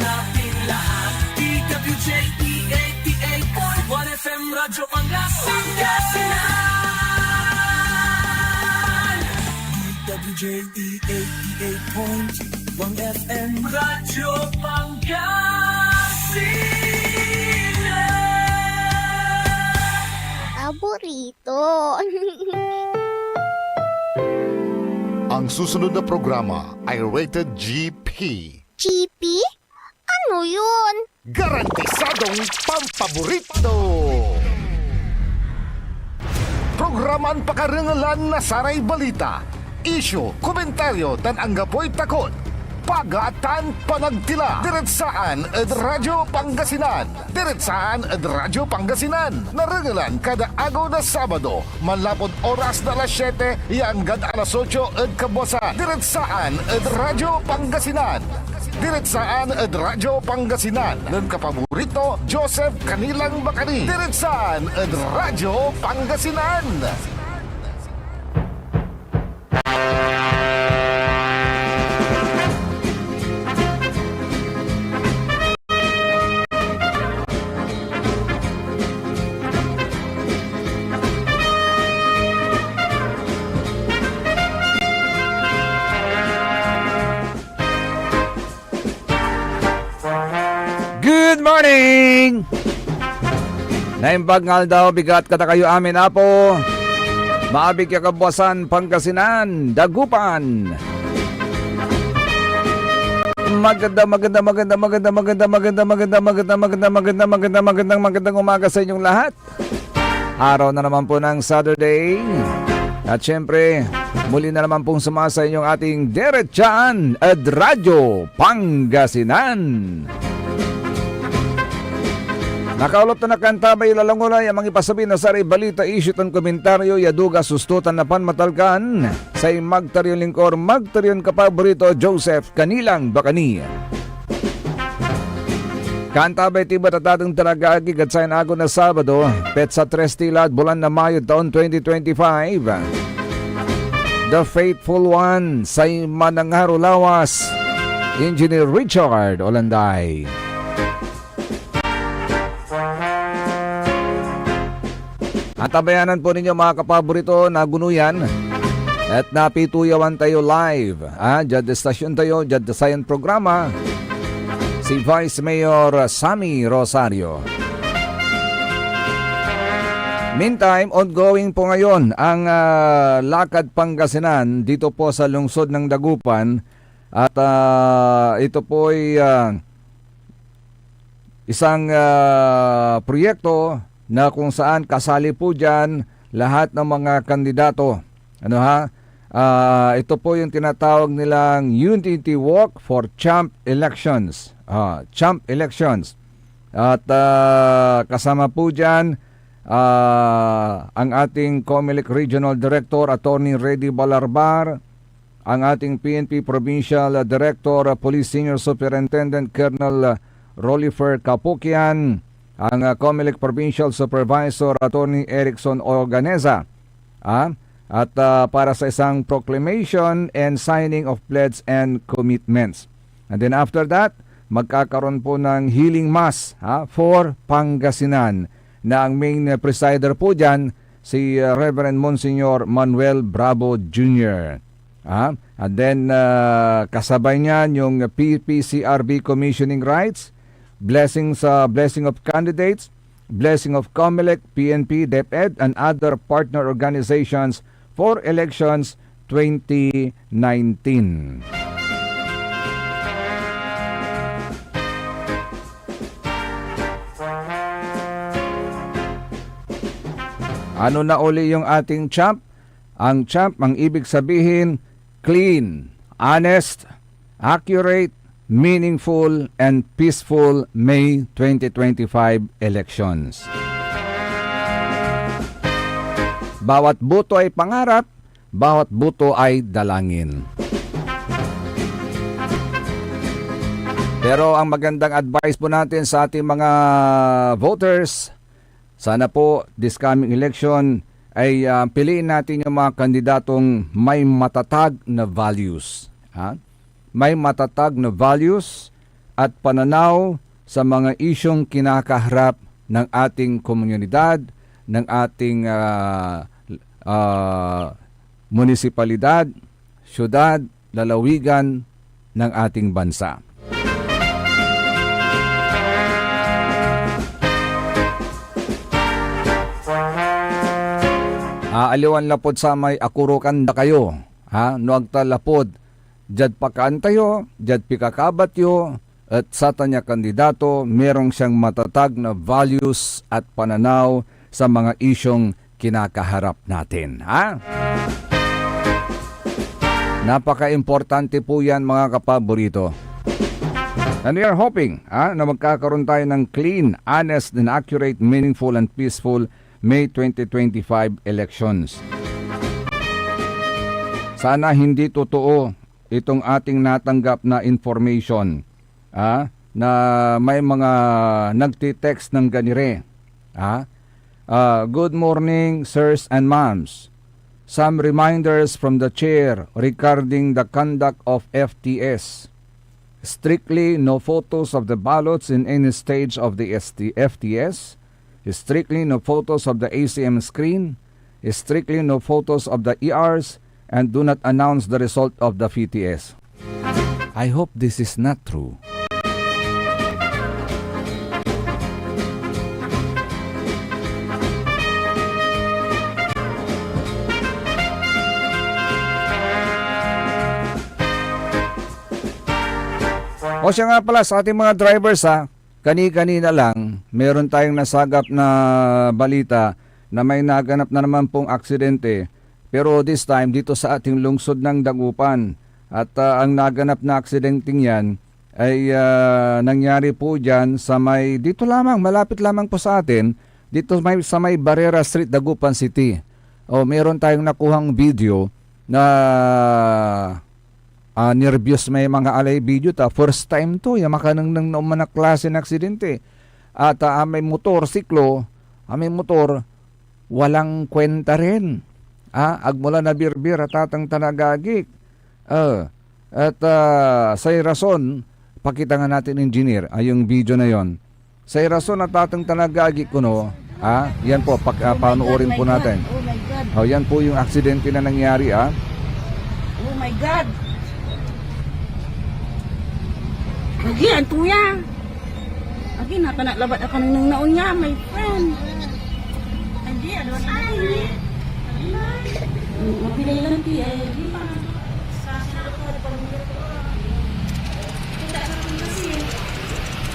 natin lahat. DWJE 88.1 FM Radyo Pangasinan. DWJE 88.1 FM Radyo Pangasinan. Paborito. Ang susunod na programa ay rated GP. GP? Ano yun? Garantisadong pampaborito! Programan pakarangalan na saray balita, isyu, komentaryo, tan anggapoy takot, pagatan panagtila, diretsaan ed Radyo Pangasinan. Diretsaan ed Radyo Pangasinan. Narangalan kada agaw na Sabado, manlapod oras na alas 7, ianggad alas 8 ed kabuasa. Diretsaan ed Radyo Pangasinan. Diretsaan ed Radyo Pangasinan. Ng kapaborito, Joseph Kanilang Bakani. Diretsaan ed Radyo Pangasinan. Good morning! Naimbag ngal daw bigat kata kayo amin apo. Maabig ka kabuasan Pangasinan, Dagupan. Magandang umaga sa inyong lahat. Araw na naman po ng Saturday. At syempre, muli na naman pong sumasa inyong ating Diretsaan at Radyo Pangasinan. Nakaulot na nakantabay lalangulay ang mga ipasabi na saray balita, issue tan komentaryo, yaduga sustutan na panmatalkan sa magtaryon lingkor, magtaryon kapaborito, Joseph Kanilang Bakani. Kantabay tiba tatatang talaga agig at sa inago na Sabado, petsa 3 tilad, bulan na Mayo taon 2025. The Faithful One, sa Manangaro Lawas, Engineer Richard Olanday. At tabayanan po ninyo mga kapaborito na gunuyan at napituyawan tayo live. Dyan stasyon tayo, dyan sayan programa. Si Vice Mayor Sammy Rosario. Meantime, ongoing po ngayon ang Lakad Pangasinan dito po sa lungsod ng Dagupan. At ito po ay isang proyekto na kung saan kasali po dyan lahat ng mga kandidato. Ito po yung tinatawag nilang Unity Walk for Champ Elections. Champ Elections. At kasama po dyan ang ating COMELEC Regional Director, Attorney Reddy Balarbar, ang ating PNP Provincial Director, Police Senior Superintendent Colonel Rolifer Kapukian, ang COMELEC Provincial Supervisor, Attorney Erickson Organeza, at para sa isang proclamation and signing of pledges and commitments. And then after that, magkakaroon po ng healing mass for Pangasinan na ang main presider po dyan, si Reverend Monsignor Manuel Bravo Jr. And then kasabay niyan yung PPCRB commissioning rights, blessing of candidates, blessing of COMELEC, PNP, DepEd, and other partner organizations for elections 2019. Ano na uli yung ating champ? Ang champ, ang ibig sabihin, clean, honest, accurate, meaningful, and peaceful May 2025 elections. Bawat boto ay pangarap, bawat boto ay dalangin. Pero ang magandang advice po natin sa ating mga voters, sana po this coming election ay piliin natin yung mga kandidatong may matatag na values. May matatag na values at pananaw sa mga isyong kinakaharap ng ating komunidad, ng ating munisipalidad, syudad, lalawigan ng ating bansa. Aaliwan lapod sa may akurukan da kayo, ha? Nuagta lapod, jad pakaan tayo, jad pikakabat yo, at sa tanya kandidato, merong siyang matatag na values at pananaw sa mga isyong kinakaharap natin, ha? Napaka-importante po yan, mga kapaborito. And we are hoping na magkakaroon tayo ng clean, honest, and accurate, meaningful, and peaceful May 2025 elections. Sana hindi totoo itong ating natanggap na information na may mga nagtitext ng ganire. Good morning, sirs and ma'ams. Some reminders from the chair regarding the conduct of FTS. Strictly no photos of the ballots in any stage of the FTS. Strictly no photos of the ACM screen. Strictly no photos of the ERs, and do not announce the result of the VTS. I hope this is not true. O siya nga pala sa ating mga drivers, kani-kanina lang, meron tayong nasagap na balita na may naganap na naman pong aksidente. Pero this time, dito sa ating lungsod ng Dagupan. At ang naganap na aksidenteng yan ay nangyari po dyan sa may, dito lamang, malapit lamang po sa atin, dito sa may Barrera Street, Dagupan City. O meron tayong nakuhang video na nervyos may mga alay video first time to makanang nang naumanak klase ng aksidente at may motor siklo may motor walang kwenta rin agmula na birbir at atang tanagagik at say rason pakita nga natin engineer yung video na yon say rason at atang tanagagik kuno yan po panoorin po natin yan po yung aksidente na nangyari oh my god. Lagi, ang tuya. Lagi, napanaklabat ako ng naon niya, my friend. Hindi, ano na hindi. Mapilay lang tiya, hindi pa.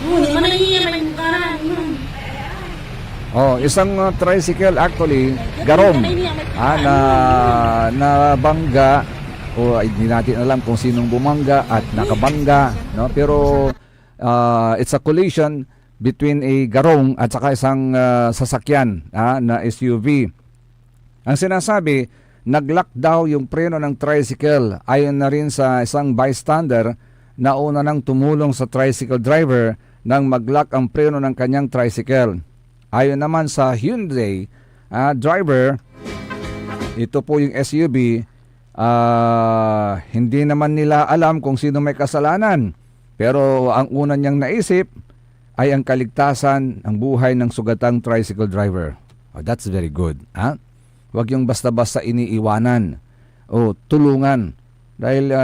Hindi man nangyayari, may mukaran. Isang tricycle actually, garong, na bangga. Hindi natin alam kung sinong bumangga at nakabangga, no? Pero it's a collision between a garong at saka isang sasakyan na SUV. Ang sinasabi, nag-lock daw yung preno ng tricycle. Ayon na rin sa isang bystander na una nang tumulong sa tricycle driver nang mag-lock ang preno ng kanyang tricycle. Ayon naman sa Hyundai driver, ito po yung SUV, hindi naman nila alam kung sino may kasalanan. Pero ang una niyang naisip ay ang kaligtasan, ang buhay ng sugatang tricycle driver. That's very good. Huwag yung basta-basta iniiwanan. Tulungan. Dahil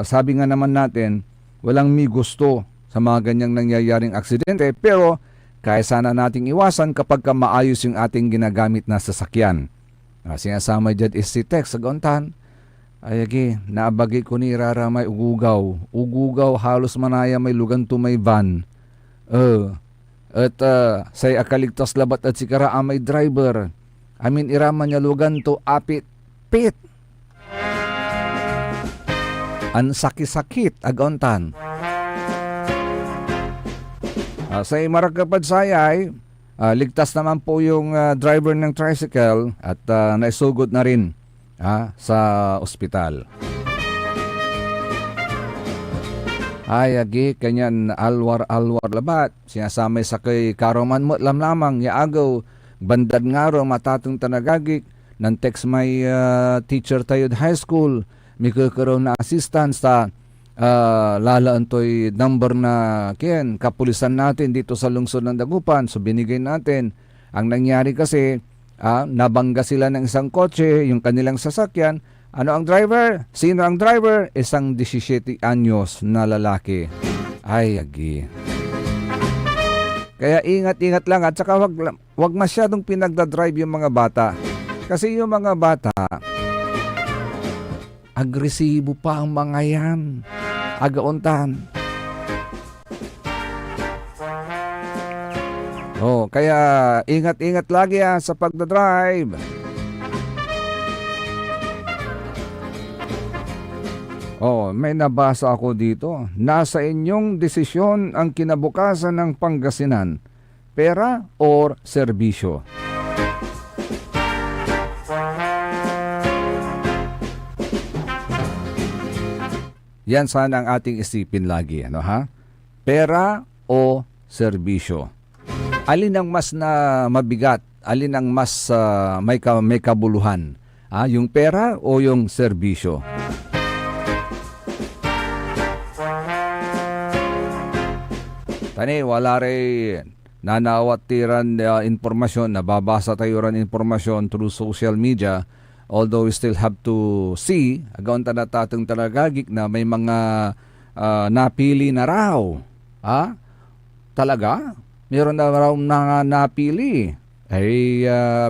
sabi nga naman natin, walang may gusto sa mga ganyang nangyayaring aksidente. Pero kaya sana nating iwasan kapag maayos yung ating ginagamit na sasakyan. Sinasama dyan is si Tex sa Gontan. Ayagi, naabagi ko ni Rara may ugugaw. Ugugaw halos manaya may lugan to may van. At say akaligtas labat at sikara may driver. Iraman niya lugan to apit pit. Ang sakit-sakit agontan. Say maragapad sayay, ligtas naman po yung driver ng tricycle at naisugod na rin sa ospital. Agi, kanyan alwar-alwar labat. Sinasamay sa kay karoman mo lamang yaagaw bandad ngaro matatong tanagagik ng text may teacher tayo high school. May kakaroon na assistance sa lalaan to'y number na kapulisan natin dito sa lungsod ng Dagupan. So binigay natin. Ang nangyari kasi, nabangga sila ng isang kotse, yung kanilang sasakyan. Ano ang driver? Sino ang driver? Isang 17 anyos na lalaki. Ay, agi. Kaya ingat-ingat lang at saka wag masyadong pinagdadrive yung mga bata. Kasi yung mga bata, agresibo pa ang mga yan. Agauntan. Kaya ingat-ingat lagi sa pagdadrive. May nabasa ako dito. Nasa inyong desisyon ang kinabukasan ng Pangasinan, pera or serbisyo. Yan sana ang ating isipin lagi, Pera o serbisyo. Alin ang mas na mabigat? Alin ang mas may kabuluhan? Yung pera o yung serbisyo? Tani, wala rin nanawatiran informasyon, nababasa tayo rin informasyon through social media. Although we still have to see, agaon na tatong talagagik na may mga napili na raw. Talaga? Meron na raw na napili.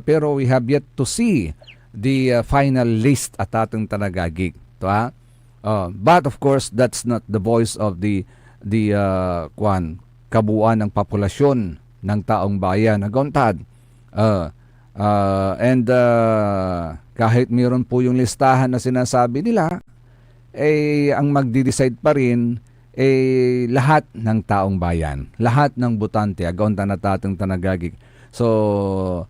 Pero we have yet to see the final list at atong talagagik. But of course, that's not the voice of the kabuuan ng populasyon ng taong bayan. Agontad. Kahit meron po yung listahan na sinasabi nila, ang magdi-decide pa rin lahat ng taong bayan, lahat ng butante, agaunta na tatong tanagagig. So,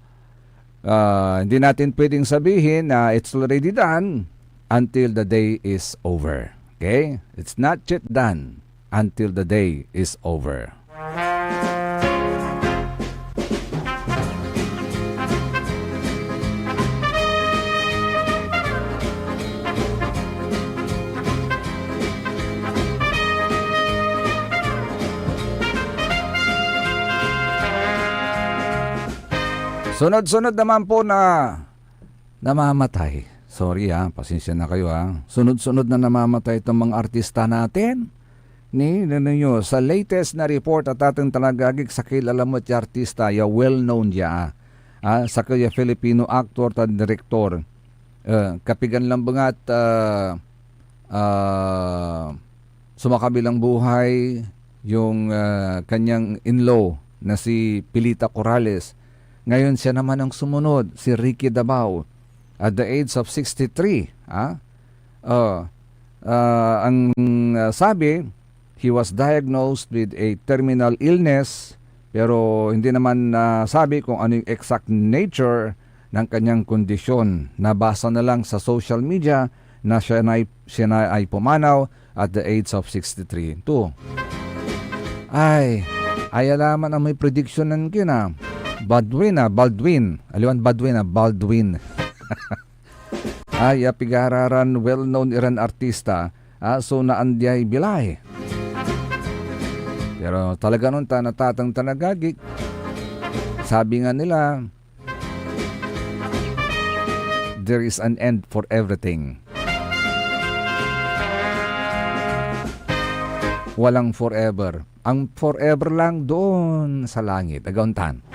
hindi natin pwedeng sabihin na it's already done until the day is over. Okay? It's not yet done until the day is over. Sunod-sunod naman po na namamatay. Sorry pasensya na kayo Sunod-sunod na namamatay itong mga artista natin. Sa latest na report at ating talagagig sa kilala mo at artista, well-known sa kaya Filipino actor at director. Kapigan lang bangat sumakabilang buhay yung kanyang in-law na si Pilita Corrales. Ngayon siya naman ang sumunod, si Ricky Dabao, at the age of 63. Ang sabi, he was diagnosed with a terminal illness, pero hindi naman sabi kung ano yung exact nature ng kanyang kondisyon. Nabasa na lang sa social media na siya na ay pumanaw at the age of 63. Ay alaman ang may prediction ng Baldwin. Pigararan well-known Iran artista, so naandyay bilay. Pero talaga nun natatang tanagagik. Sabi nga nila, there is an end for everything. Walang forever. Ang forever lang doon sa langit. Agauntan.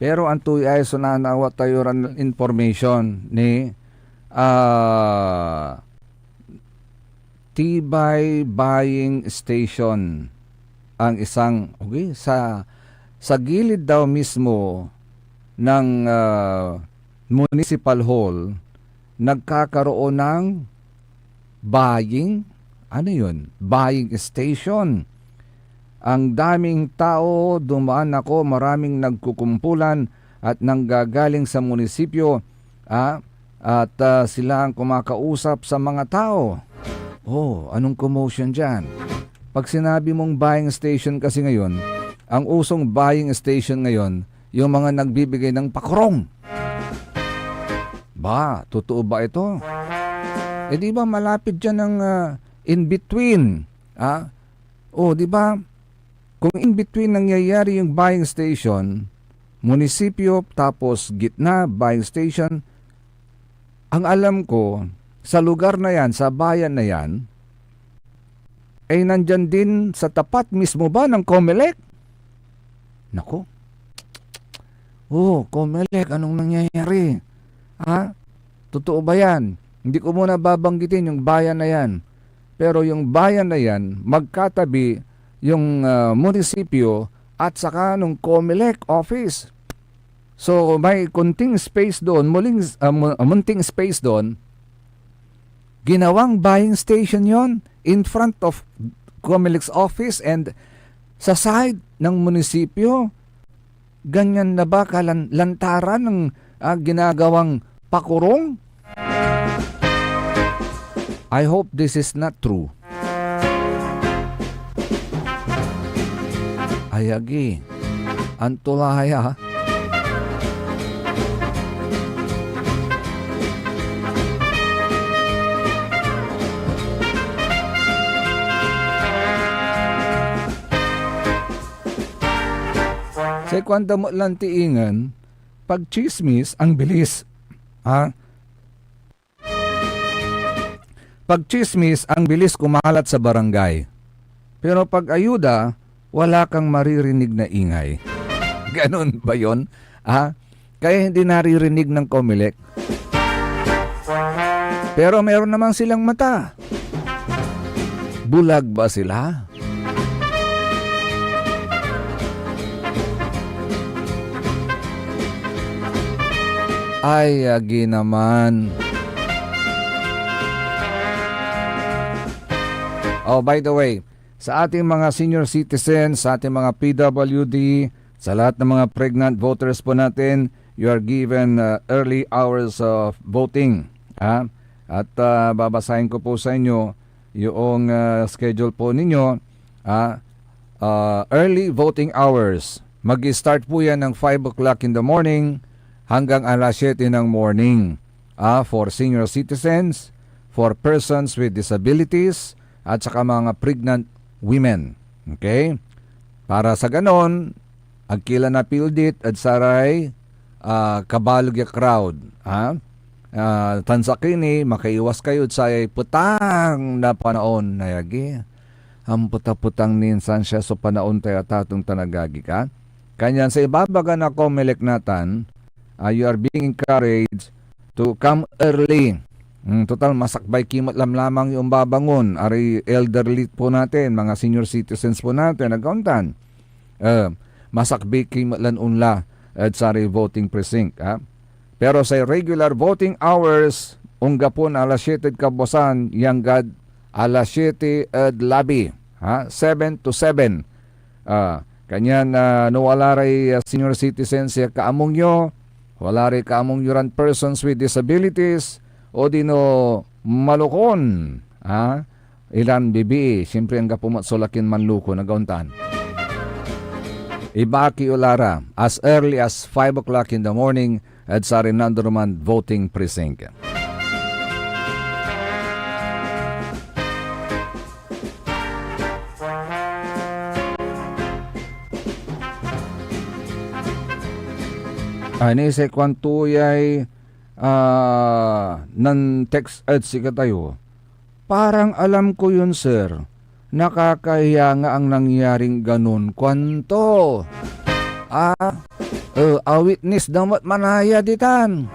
Pero ang tuy ay sunanawa tayo ran information ni Tibay Buying Station ang isang sa gilid daw mismo ng municipal hall nagkakaroon ng buying station. Ang daming tao, dumaan ako, maraming nagkukumpulan at nanggagaling sa munisipyo at sila ang kumakausap sa mga tao. Anong commotion dyan? Pag sinabi mong buying station kasi ngayon, ang usong buying station ngayon yung mga nagbibigay ng pakurong. Ba, totoo ba ito? Di ba malapit dyan ng in between? Di ba? Kung in between nangyayari yung buying station, munisipyo tapos gitna buying station, ang alam ko, sa lugar na yan, sa bayan na yan, ay nandyan din sa tapat mismo ba ng Comelec? Nako. Comelec, anong nangyayari? Totoo ba yan? Hindi ko muna babanggitin yung bayan na yan. Pero yung bayan na yan, magkatabi yung munisipyo at saka nung Comelec office. So may kunting space doon, munting space doon, ginawang buying station yon in front of Comelec's office and sa side ng munisipyo. Ganyan na ba kalantaran ng ginagawang pakurong? I hope this is not true. Ayagi, antulaya. Sa kwanta mo lang tiingan, pag chismis, ang bilis. Pag chismis, ang bilis kumalat sa barangay. Pero pag ayuda, wala kang maririnig na ingay. Ganon ba yun? Kaya hindi naririnig ng Comelec. Pero meron naman silang mata. Bulag ba sila? Ay, agi naman. By the way, sa ating mga senior citizens, sa ating mga PWD, sa lahat ng mga pregnant voters po natin, you are given early hours of voting. At babasahin ko po sa inyo yung schedule po ninyo. Early voting hours. Mag-start po yan ng 5 o'clock in the morning hanggang alas 7 ng morning. For senior citizens, for persons with disabilities, at saka mga pregnant women. Okay? Para sa ganon, agkila na pildit at saray kabalog ya crowd. Tansakini, makaiwas kayo at sayay putang na panaon na yagi. Ang puta-putang ninsan siya so panaon tayo tatong tanagagi ka. Kanyan sa ibabaga na Comelec natan, you are being encouraged to come early. Total, masakbay kimot lamang yung babangon. Ari elderly po natin, mga senior citizens po natin, nagauntan. Masakbay kimot lan unla at sari voting precinct. Pero sa regular voting hours, ungga po na alas 7 kabosan, yanggad alas 7 at labi. 7 to 7. Kanyan no wala ray senior citizens ya kaamong nyo, wala ray kaamong yuran persons with disabilities, o dino malukon. Ilan bibi, siyempre ang gapumatsulakin manluko na gauntan. Ibaki ulara as early as 5 o'clock in the morning at sa Rinandoman voting precinct. Ani sa kwantuyay nan text at siya tayo. Parang alam ko yun, sir. Nakakahiya nga ang nangyaring ganun. Kwanto? A witness damat manaya ditan.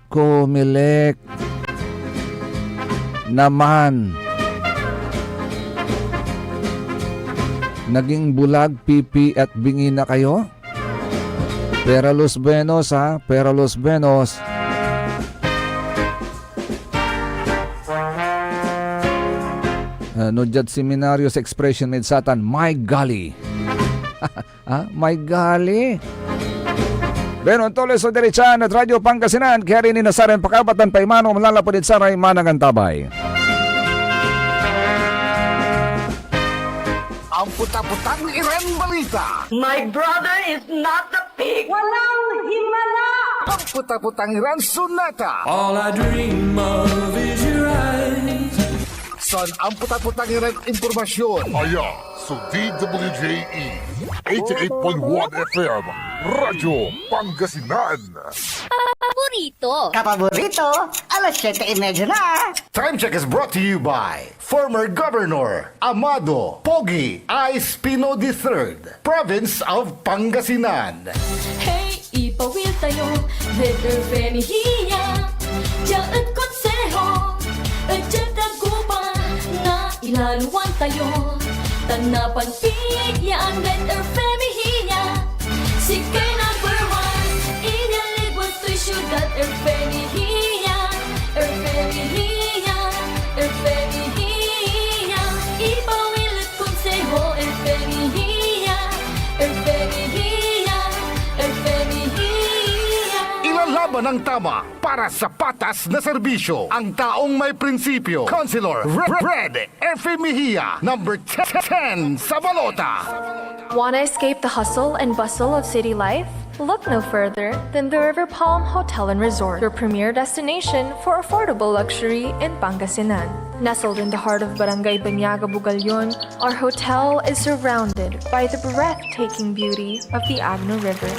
Comelec. Naman. Naging bulag, pipi at bingi na kayo? Pero Los Buenos, Pero Los Buenos. No judge seminaryo sa expression med satan, my golly. My golly. Benon toles o derechan at Radyo Pangasinan, kaya rin inasaren pakabatan pa imano malalapodit sa ray manangantabay. ang puta-putang Iran balita. My brother is not the pig! Walang himala! Ang puta-putang Iran sunata. All I dream of is your eyes. Son ang puta-putang Iran impormasyon. Aya sa DWJE 88.1 FM Radyo Pangasinan. Paborito. Kapaborito, alas 7:30 na. Time check is brought to you by former Governor Amado Pogi I. Espino III, Province of Pangasinan. Hey, ipawil tayo, letter femihiya, diyaan konseho, adyan tagupa, na ilaluan tayo, tanapan piya ang letter femihiya, sige number one, inalibot to'y syudad, femihiya, femihiya, femihiya, ipawil at konseho, femihiya, femihiya, femihiya. Ilalaban ng tama para sa patas na serbisyo ang taong may prinsipyo. Councilor Red F. Mejia, number 10 sa balota. Want to escape the hustle and bustle of city life? Look no further than the River Palm Hotel and Resort, your premier destination for affordable luxury in Pangasinan. Nestled in the heart of Barangay Banyaga, Bugalyon, our hotel is surrounded by the breathtaking beauty of the Agno River.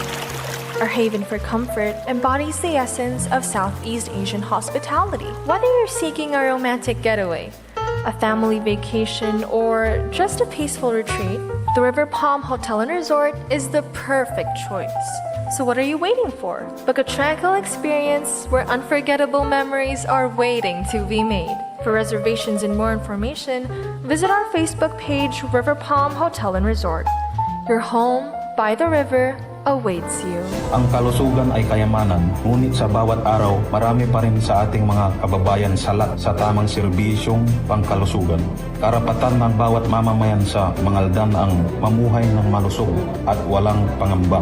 Our haven for comfort embodies the essence of Southeast Asian hospitality. Whether you're seeking a romantic getaway, a family vacation, or just a peaceful retreat, the River Palm Hotel and Resort is the perfect choice. So what are you waiting for? Book a tranquil experience where unforgettable memories are waiting to be made. For reservations and more information, visit our Facebook page, River Palm Hotel and Resort. Your home by the river awaits you. Ang kalusugan ay kayamanan, ngunit sa bawat araw, marami pa rin sa ating mga kababayan salat sa tamang serbisyong pangkalusugan. Karapatan ng bawat mamamayan sa Mangaldan ang mamuhay ng malusog at walang pangamba.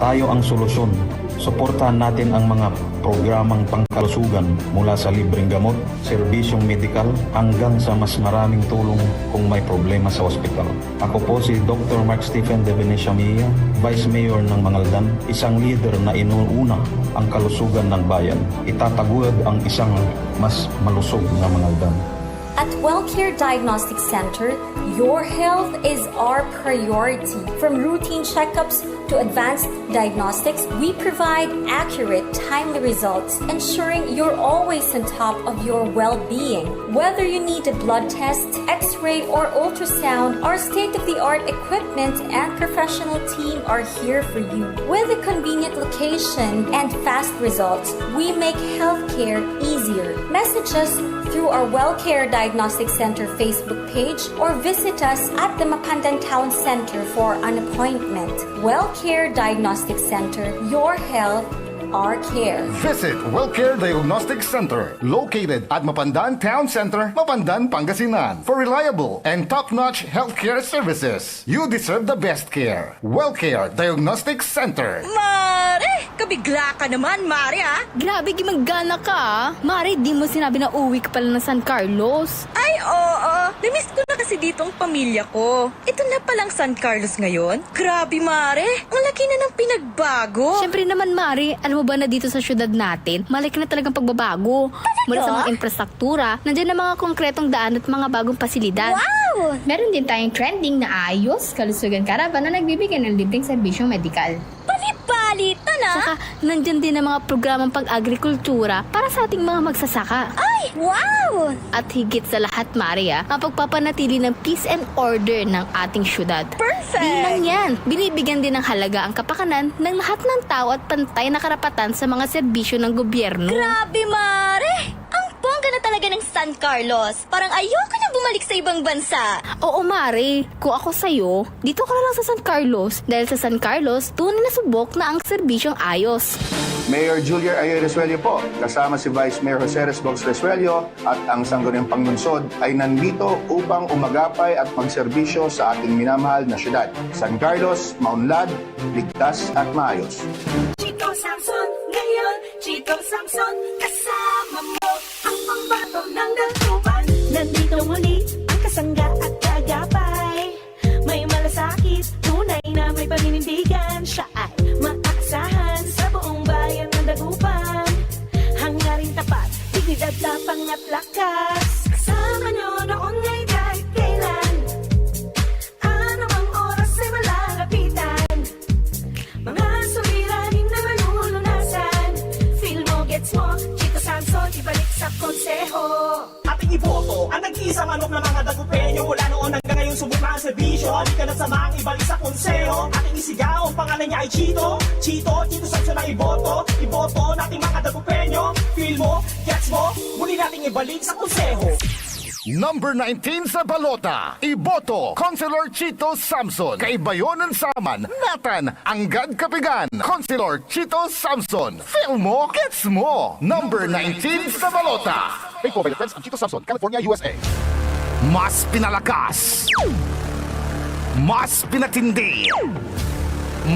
Tayo ang solusyon. Suportahan natin ang mga programang pangkalusugan mula sa libreng gamot, serbisyong medikal, hanggang sa mas maraming tulong kung may problema sa ospital. Ako po si Dr. Mark Stephen de Venecia Mejia, Vice Mayor ng Mangaldan, isang leader na inuuna ang kalusugan ng bayan. Itataguyod ang isang mas malusog na Mangaldan. At WellCare Diagnostic Center, your health is our priority. From routine checkups to advanced diagnostics, we provide accurate, timely results, ensuring you're always on top of your well-being. Whether you need a blood test, x-ray, or ultrasound, our state-of-the-art equipment and professional team are here for you. With a convenient location and fast results, we make healthcare easier. Message us through our WellCare Diagnostic Center Facebook page or visit us at the Mapandan Town Center for an appointment. WellCare Diagnostic Center, your health, our care. Visit WellCare Diagnostic Center, located at Mapandan Town Center, Mapandan, Pangasinan. For reliable and top-notch healthcare services, you deserve the best care. WellCare Diagnostic Center. Mare! Kabigla ka naman, Mare, ah! Grabe, gimaggana ka ah. Mari, di mo sinabi na uwi ka pala ng San Carlos. Ay, oo! Namiss ko na kasi dito ang pamilya ko. Ito na palang San Carlos ngayon. Grabe, Mare! Ang laki na ng pinagbago. Siyempre naman, Mari, alam mo ba na dito sa syudad natin, malaki na talagang pagbabago. Mula sa mga infrastruktura, nandiyan na mga konkretong daan at mga bagong pasilidad. Wow! Meron din tayong trending na ayos, kalusugan karavan na nagbibigay ng libreng serbisyong medikal. Balita na! Saka, nandyan din ang mga programang pag-agrikultura para sa ating mga magsasaka. Ay! Wow! At higit sa lahat, Maria, ang pagpapanatili ng peace and order ng ating syudad. Perfect! Di lang yan, binibigyan din ng halaga ang kapakanan ng lahat ng tao at pantay na karapatan sa mga serbisyo ng gobyerno. Grabe, Mare! Ang bongga na talaga ng San Carlos. Parang ayoko na bumalik sa ibang bansa. Oo, Mare. Kung ako sa'yo, dito ka na lang sa San Carlos. Dahil sa San Carlos, tunay na subok na ang serbisyong ayos. Mayor Julia Ayo Resuello po, kasama si Vice Mayor Jose Resbox Resuello at ang Sangguniang Panglungsod ay nandito upang umagapay at magserbisyo sa ating minamahal na syudad. San Carlos, maunlad, ligtas at maayos. Chico Samson, ngayon, Chico Samson, kasama mo ang pambato ng dalupan. Nandito muli ang kasangga at kagapay. May lakas. Kasama nyo noon ngay kahit kailan. Ano mang oras ay malalapitan. Mga suliranin na malulunasan. Feel mo, gets mo, Chito Samson, ibalik sa konseho. Ating iboto ang nag-iisang manok ng mga dagupenyo. Mula noon hanggang ngayon subok na ang serbisyo. Halika na samaang ibalik sa konseho. Ating isigaw, ang pangalan niya ay Chito. Chito Samson na iboto. Iboto nating mga dagupenyo. Feel mo, gets mo, muli nating ibalik sa konseho. Number 19 sa balota, iboto, Councilor Chito Samson. Kaibayonan Saman, Nathan, Anggad Kapigan, Councilor Chito Samson. Feel mo, gets mo. Number 19 sa balota. Paid for by the friends of Chito Samson, California, USA. Mas pinalakas, mas pinatindi,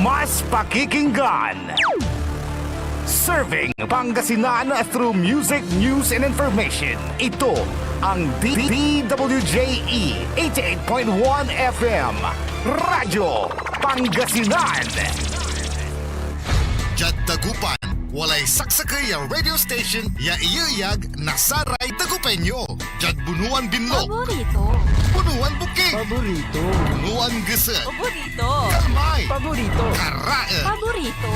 mas pakikinggan. Serving Pangasinan through music, news, and information. Ito ang DWJE 88.1 FM. Radyo Pangasinan. Jad Dagupan, walay saksakay ang radio station ya iyayag na saray Dagupenyo. Jad Bunuan Binlog. Paborito. Bunuan Buking. Paborito. Bunuan Geset. Paborito. Kalmay. Paborito. Karae. Paborito.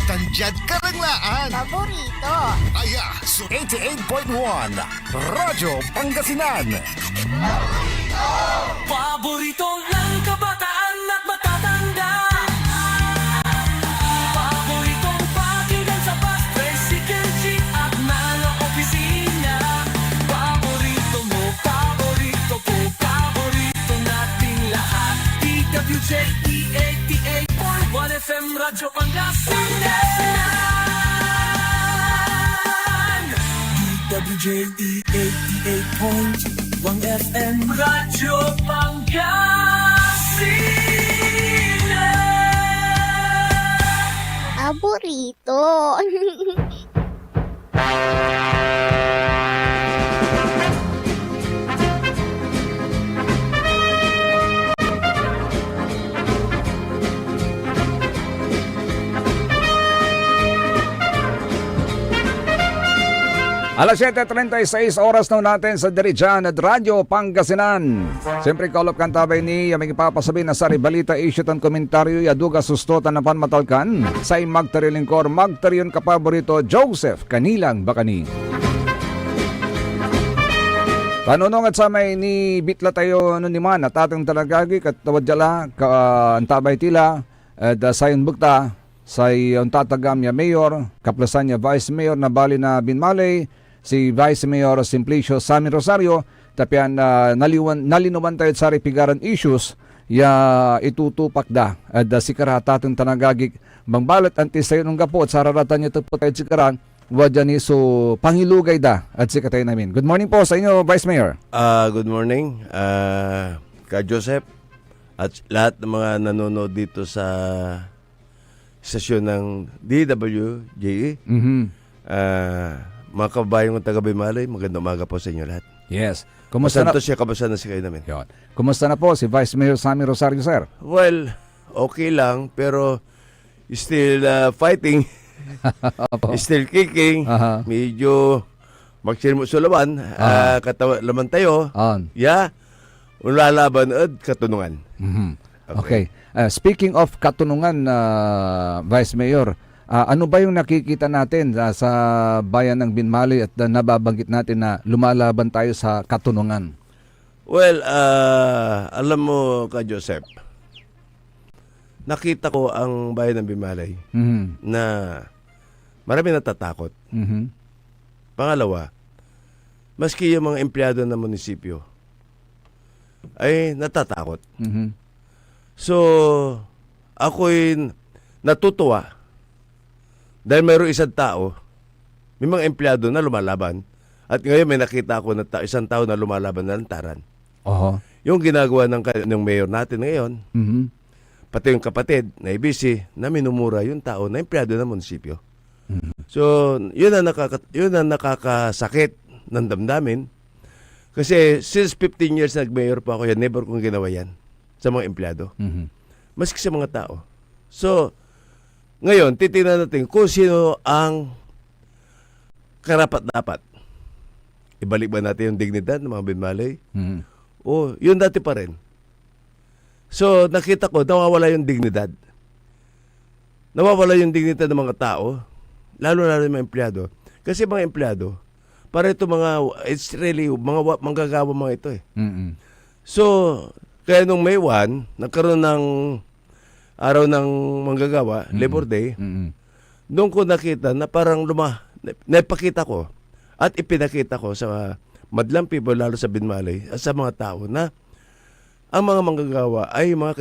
Tanjad Karanglaan. Paborito. Aya, so 88.1 Radyo Pangasinan. Paborito ng kabataan at matatanda. Paboritong pakinggan sa bus, tricycle, jeep at mga opisina. Paborito mo, paborito ko, paborito nating lahat. DWJE 88.1 FM Radyo Pangasinan. DWJE 88.1 FM Radyo Pangasinan. Paborito. Alas 7:36 oras na natin sa Dirijan at Radyo Pangasinan. Siyempre, Kaulop Kantabay ni aming ipapasabi na sari balita isyutan komentaryo yaduga sustotan na panmatalkan sa magtarilingkor magtariyon kapaborito Joseph Kanilang Bakani. Tanunong at samay ni bitla tayo ni man at ating talagagi kat tawadyala antabay tila at sayon bukta say tatagam niya mayor kaplasan niya vice mayor na bali na binmalay si Vice Mayor Simplicio Sammy Rosario tapian nalinuman tayo sa pigaran issues ya itutupak da at si karatatong tanagagik bangbalat anti sayo nung gapo at sararatan niya tagpo tayo si karan wadyan ni so pangilugay da at si katay namin. Good morning po sa inyo, Vice Mayor. Good morning Ka Joseph at lahat ng mga nanonood dito sa sesyon ng DWJE. Mga kababayan kong taga-Bimalay, magandang umaga po sa inyo lahat. Yes. Kumusta na? Kamusta na si kayo namin? Yon. Kumusta na po si Vice Mayor Sammy Rosario, sir? Well, okay lang, pero still fighting. Still kicking. Medyo magsirmusulaban. Laman tayo. Yeah. Ulalaban at katunungan. Okay. Speaking of katunungan, Vice Mayor, ano ba yung nakikita natin sa bayan ng Binmalay at nababanggit natin na lumalaban tayo sa katunungan? Well, alam mo Ka Joseph, nakita ko ang bayan ng Binmalay na marami natatakot. Pangalawa, maski yung mga empleyado ng munisipyo ay natatakot. So, ako'y natutuwa dahil mayroong isang tao, may mga empleyado na lumalaban. At ngayon may nakita ako na isang tao na lumalaban na lantaran. Yung ginagawa ng mayor natin ngayon, pati yung kapatid na IBC na minumura yung tao na empleyado ng munisipyo. So, yun ang nakakasakit ng damdamin. Kasi since 15 years nag-mayor pa ako yan, never kong ginawa yan sa mga empleyado. Maski sa mga tao. So, ngayon, titingnan natin kung sino ang karapat-dapat ibalik ba natin yung dignidad ng mga binmalay? Mhm. O, yun dati pa rin. So, nakita ko, nawawala yung dignidad. Nawawala yung dignidad ng mga tao, lalo-lalo yung mga empleyado. Kasi mga empleyado, para ito it's really, manggagawa mga ito eh. Mhm. So, kaya nung May 1, nagkaroon ng araw ng manggagawa, Labor Day, doon ko nakita na parang naipakita ko at ipinakita ko sa madlang people, lalo sa Binmalay, at sa mga tao na ang mga manggagawa ay mga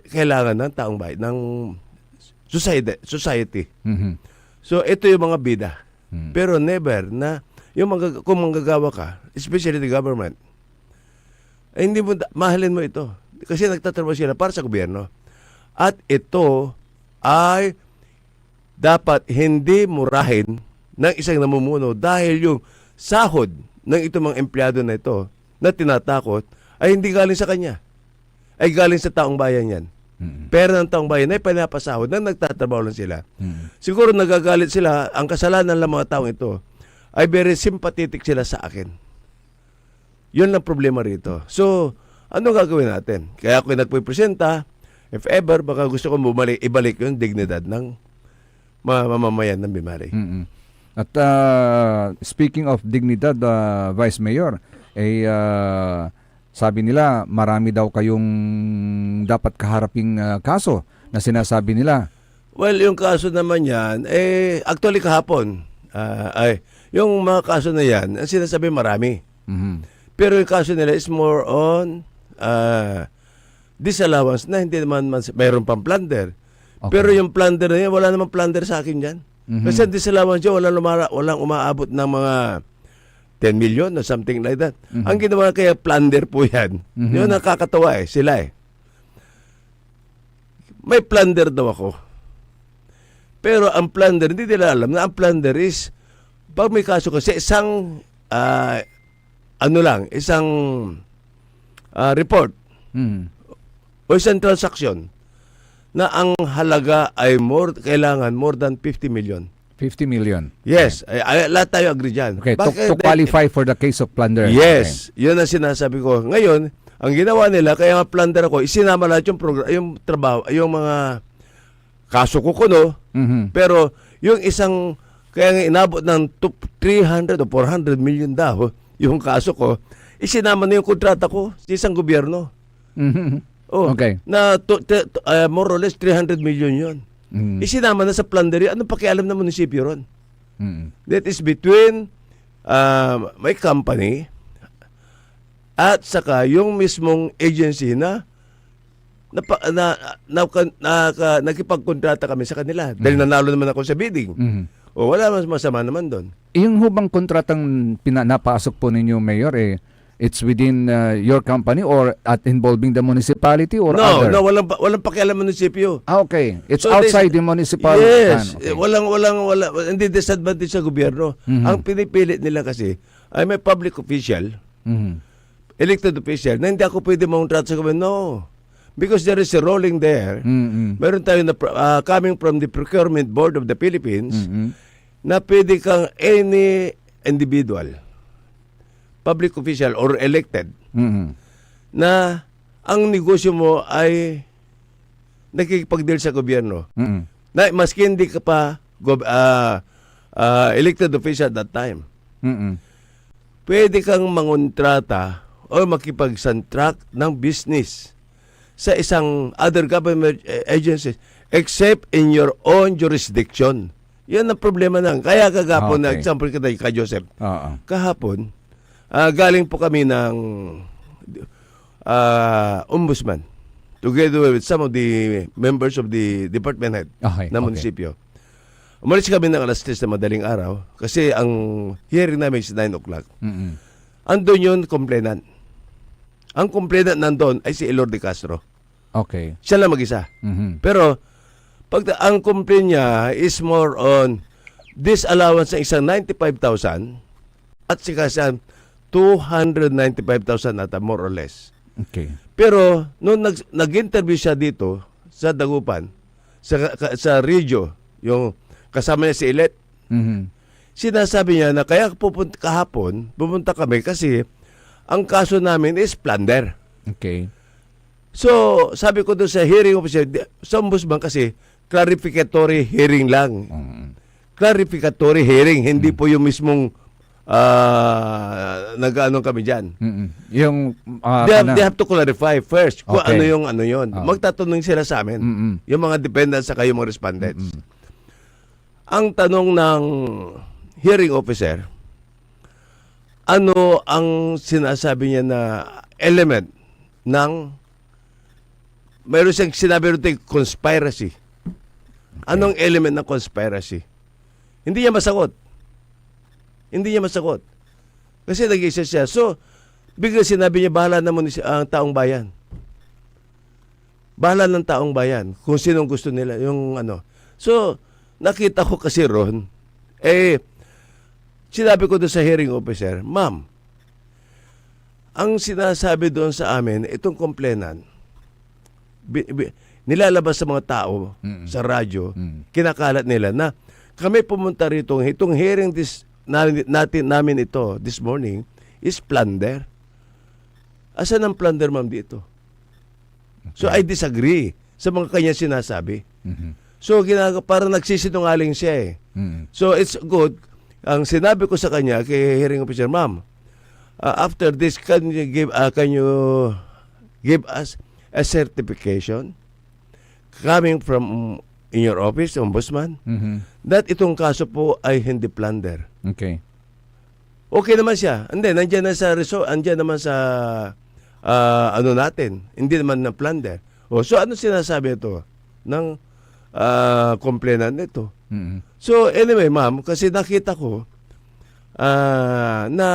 kailangan ng taong bayan, ng society. Mhm. So, ito yung mga bida. Pero never na, kung manggagawa ka, especially the government, ay hindi mo, mahalin mo ito. Kasi nagtatrabaho sila para sa gobyerno. At ito ay dapat hindi murahin ng isang namumuno dahil yung sahod ng itong mga empleyado na ito na tinatakot ay hindi galing sa kanya. Ay galing sa taong bayan yan. Pera ng taong bayan ay pinapasahod na nagtatrabaho lang sila. Siguro nagagalit sila, ang kasalanan ng mga taong ito ay very sympathetic sila sa akin. Yun lang problema rito. So, ano gagawin natin? Kaya ako nagpipresenta, if ever, baka gusto ko ibalik yung dignidad ng mamamayan ng Binmalay. At speaking of dignidad, Vice Mayor, sabi nila marami daw kayong dapat kaharaping kaso na sinasabi nila. Well, yung kaso naman yan, actually kahapon, yung mga kaso na yan, ang sinasabi marami. Pero yung kaso nila is more on disallowance na hindi naman mayroon pang plunder. Okay. Pero yung plunder na yan, wala namang plunder sa akin yan. Kasi ang disallowance yan, walang umaabot ng mga 10 million or something like that. Ang ginawa kaya plunder po yan. Yun nakakatawa sila May plunder daw ako. Pero ang plunder, hindi nila alam na ang plunder is, pag may kaso kasi isang isang report o isang transaction na ang halaga ay kailangan more than 50 million. 50 million. Yes. Lahat tayo agree dyan. Okay, to qualify for the case of plunder. Yes. Okay. Yun ang sinasabi ko. Ngayon, ang ginawa nila, kaya nga plunder ako, isinama lahat yung trabaho, yung mga kaso ko kuno, pero yung isang, kaya nga inabot ng 300 o 400 million daw, yung kaso ko, isinama na yung kontrata ko sa isang gobyerno. Okay. Na more or less 300 million yun. Isinama na sa plunder. Anong pakialam ng munisipyo ron? That is between my company at saka yung mismong agency na nakipagkontrata kami sa kanila. Dahil nanalo naman ako sa bidding. O wala mas masama naman doon. Yung hubang kontratang napasok po ninyo, Mayor, it's within your company or at involving the municipality or other? No, walang pakialam munisipyo. Okay. It's so outside the municipality. Yes. Okay. Wala, hindi disadvantage sa gobyerno. Ang pinipilit nila kasi ay may public official, elected official, na hindi ako pwede mauntrato sa gobyerno. No. Because there is a rolling there. Meron tayo na coming from the Procurement Board of the Philippines na pwede kang any individual, public official or elected, na ang negosyo mo ay nakikipag-deal sa gobyerno. Na maski hindi ka pa elected official at that time. Pwede kang mangontrata o makipag-contract ng business sa isang other government agencies except in your own jurisdiction. Yan ang problema na. Kaya kagapon, na example kita kay Joseph. Kahapon, galing po kami ng ombudsman together with some of the members of the department head ng munisipyo. Umalis kami ng alas 3 na madaling araw kasi ang hearing namin is 9 o'clock. Andun yun, complainant. Ang complainant nandun ay si Elor de Castro. Okay. Siya lang mag-isa. Pero, ang complaint niya is more on disallowance ng isang 95,000 at sika sa 295,000 ata, more or less. Okay. Pero, nung nag-interview siya dito sa Dagupan, sa Regio, yung kasama niya si Ilet, sinasabi niya na kaya pupunta kami kasi ang kaso namin is plunder. Okay. So, sabi ko doon sa hearing officer, sa ombudsman kasi, clarificatory hearing lang. Clarificatory hearing, hindi po yung mismong nag-ano kami dyan. Yung, they have to clarify first kung Okay. ano yun. Magtatanong sila sa amin, yung mga dependents sa kayo mga respondents. Ang tanong ng hearing officer, ano ang sinasabi niya na element ng mayroon siyang sinabi rin conspiracy. Anong element ng conspiracy? Hindi niya masagot. Kasi nag-isa siya. So, bigla sinabi niya, bahala naman ang taong bayan. Bahala ng taong bayan kung sinong gusto nila. Yung ano. So, nakita ko kasi ron, sinabi ko doon sa hearing officer, ma'am, ang sinasabi doon sa amin, itong complainant, nilalabas sa mga tao sa radyo, kinakalat nila na kami pumunta rito, itong hearing namin ito this morning is plunder. Asan ang plunder, ma'am, dito? Okay. So I disagree sa mga kanya sinasabi. So parang nagsisinungaling siya eh. So it's good. Ang sinabi ko sa kanya kay hearing officer, ma'am, after this, can you give us a certification coming from in your office, ombudsman, that itong kaso po ay hindi plunder. Okay. Okay naman siya. And then, andyan na sa resort, andyan naman sa ano natin. Hindi naman na plunder. So, ano sinasabi ito ng complainant nito? So, anyway, ma'am, kasi nakita ko na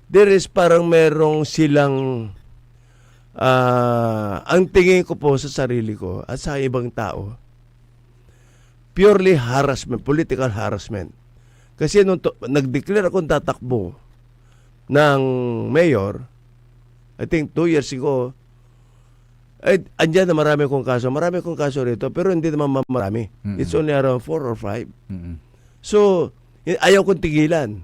there is parang merong silang ang tingin ko po sa sarili ko at sa ibang tao, purely harassment, political harassment. Kasi nung nag-declare akong tatakbo ng mayor, I think 2 years ago, andyan na marami kong kaso rito, pero hindi naman marami. It's only around 4 or 5. So, ayaw kong tigilan.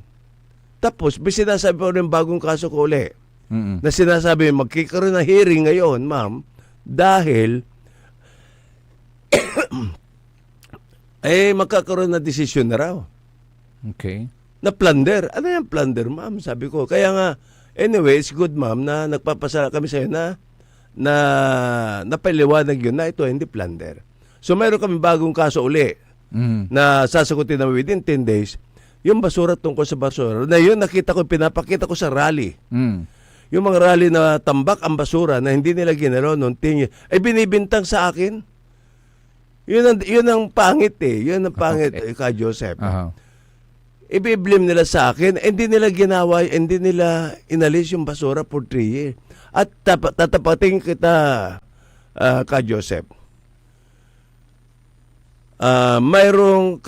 Tapos, may sinasabi ko rin bagong kaso ko uli. Na sinasabi, magkikaroon ng hearing ngayon, ma'am, dahil magkakaroon na desisyon na raw. Okay. Na plunder. Ano yung plunder, ma'am? Sabi ko. Kaya nga, anyway, it's good, ma'am, na nagpapasala kami sa'yo na napaliwanag yun na ito hindi plunder. So, mayroon kami bagong kaso uli na sasagutin namin within 10 days. Yung basura tungkol sa basura, na yun pinapakita ko sa rally. Yung mga rally na tambak ang basura na hindi nila ginalaw noon, ay binibintang sa akin. Yun ang pangit eh. Yun ang pangit, ka Joseph. Ibiblim nila sa akin, hindi nila ginawa, hindi nila inalis yung basura for 3 years. At tatapating kita, ka Joseph. Mayroong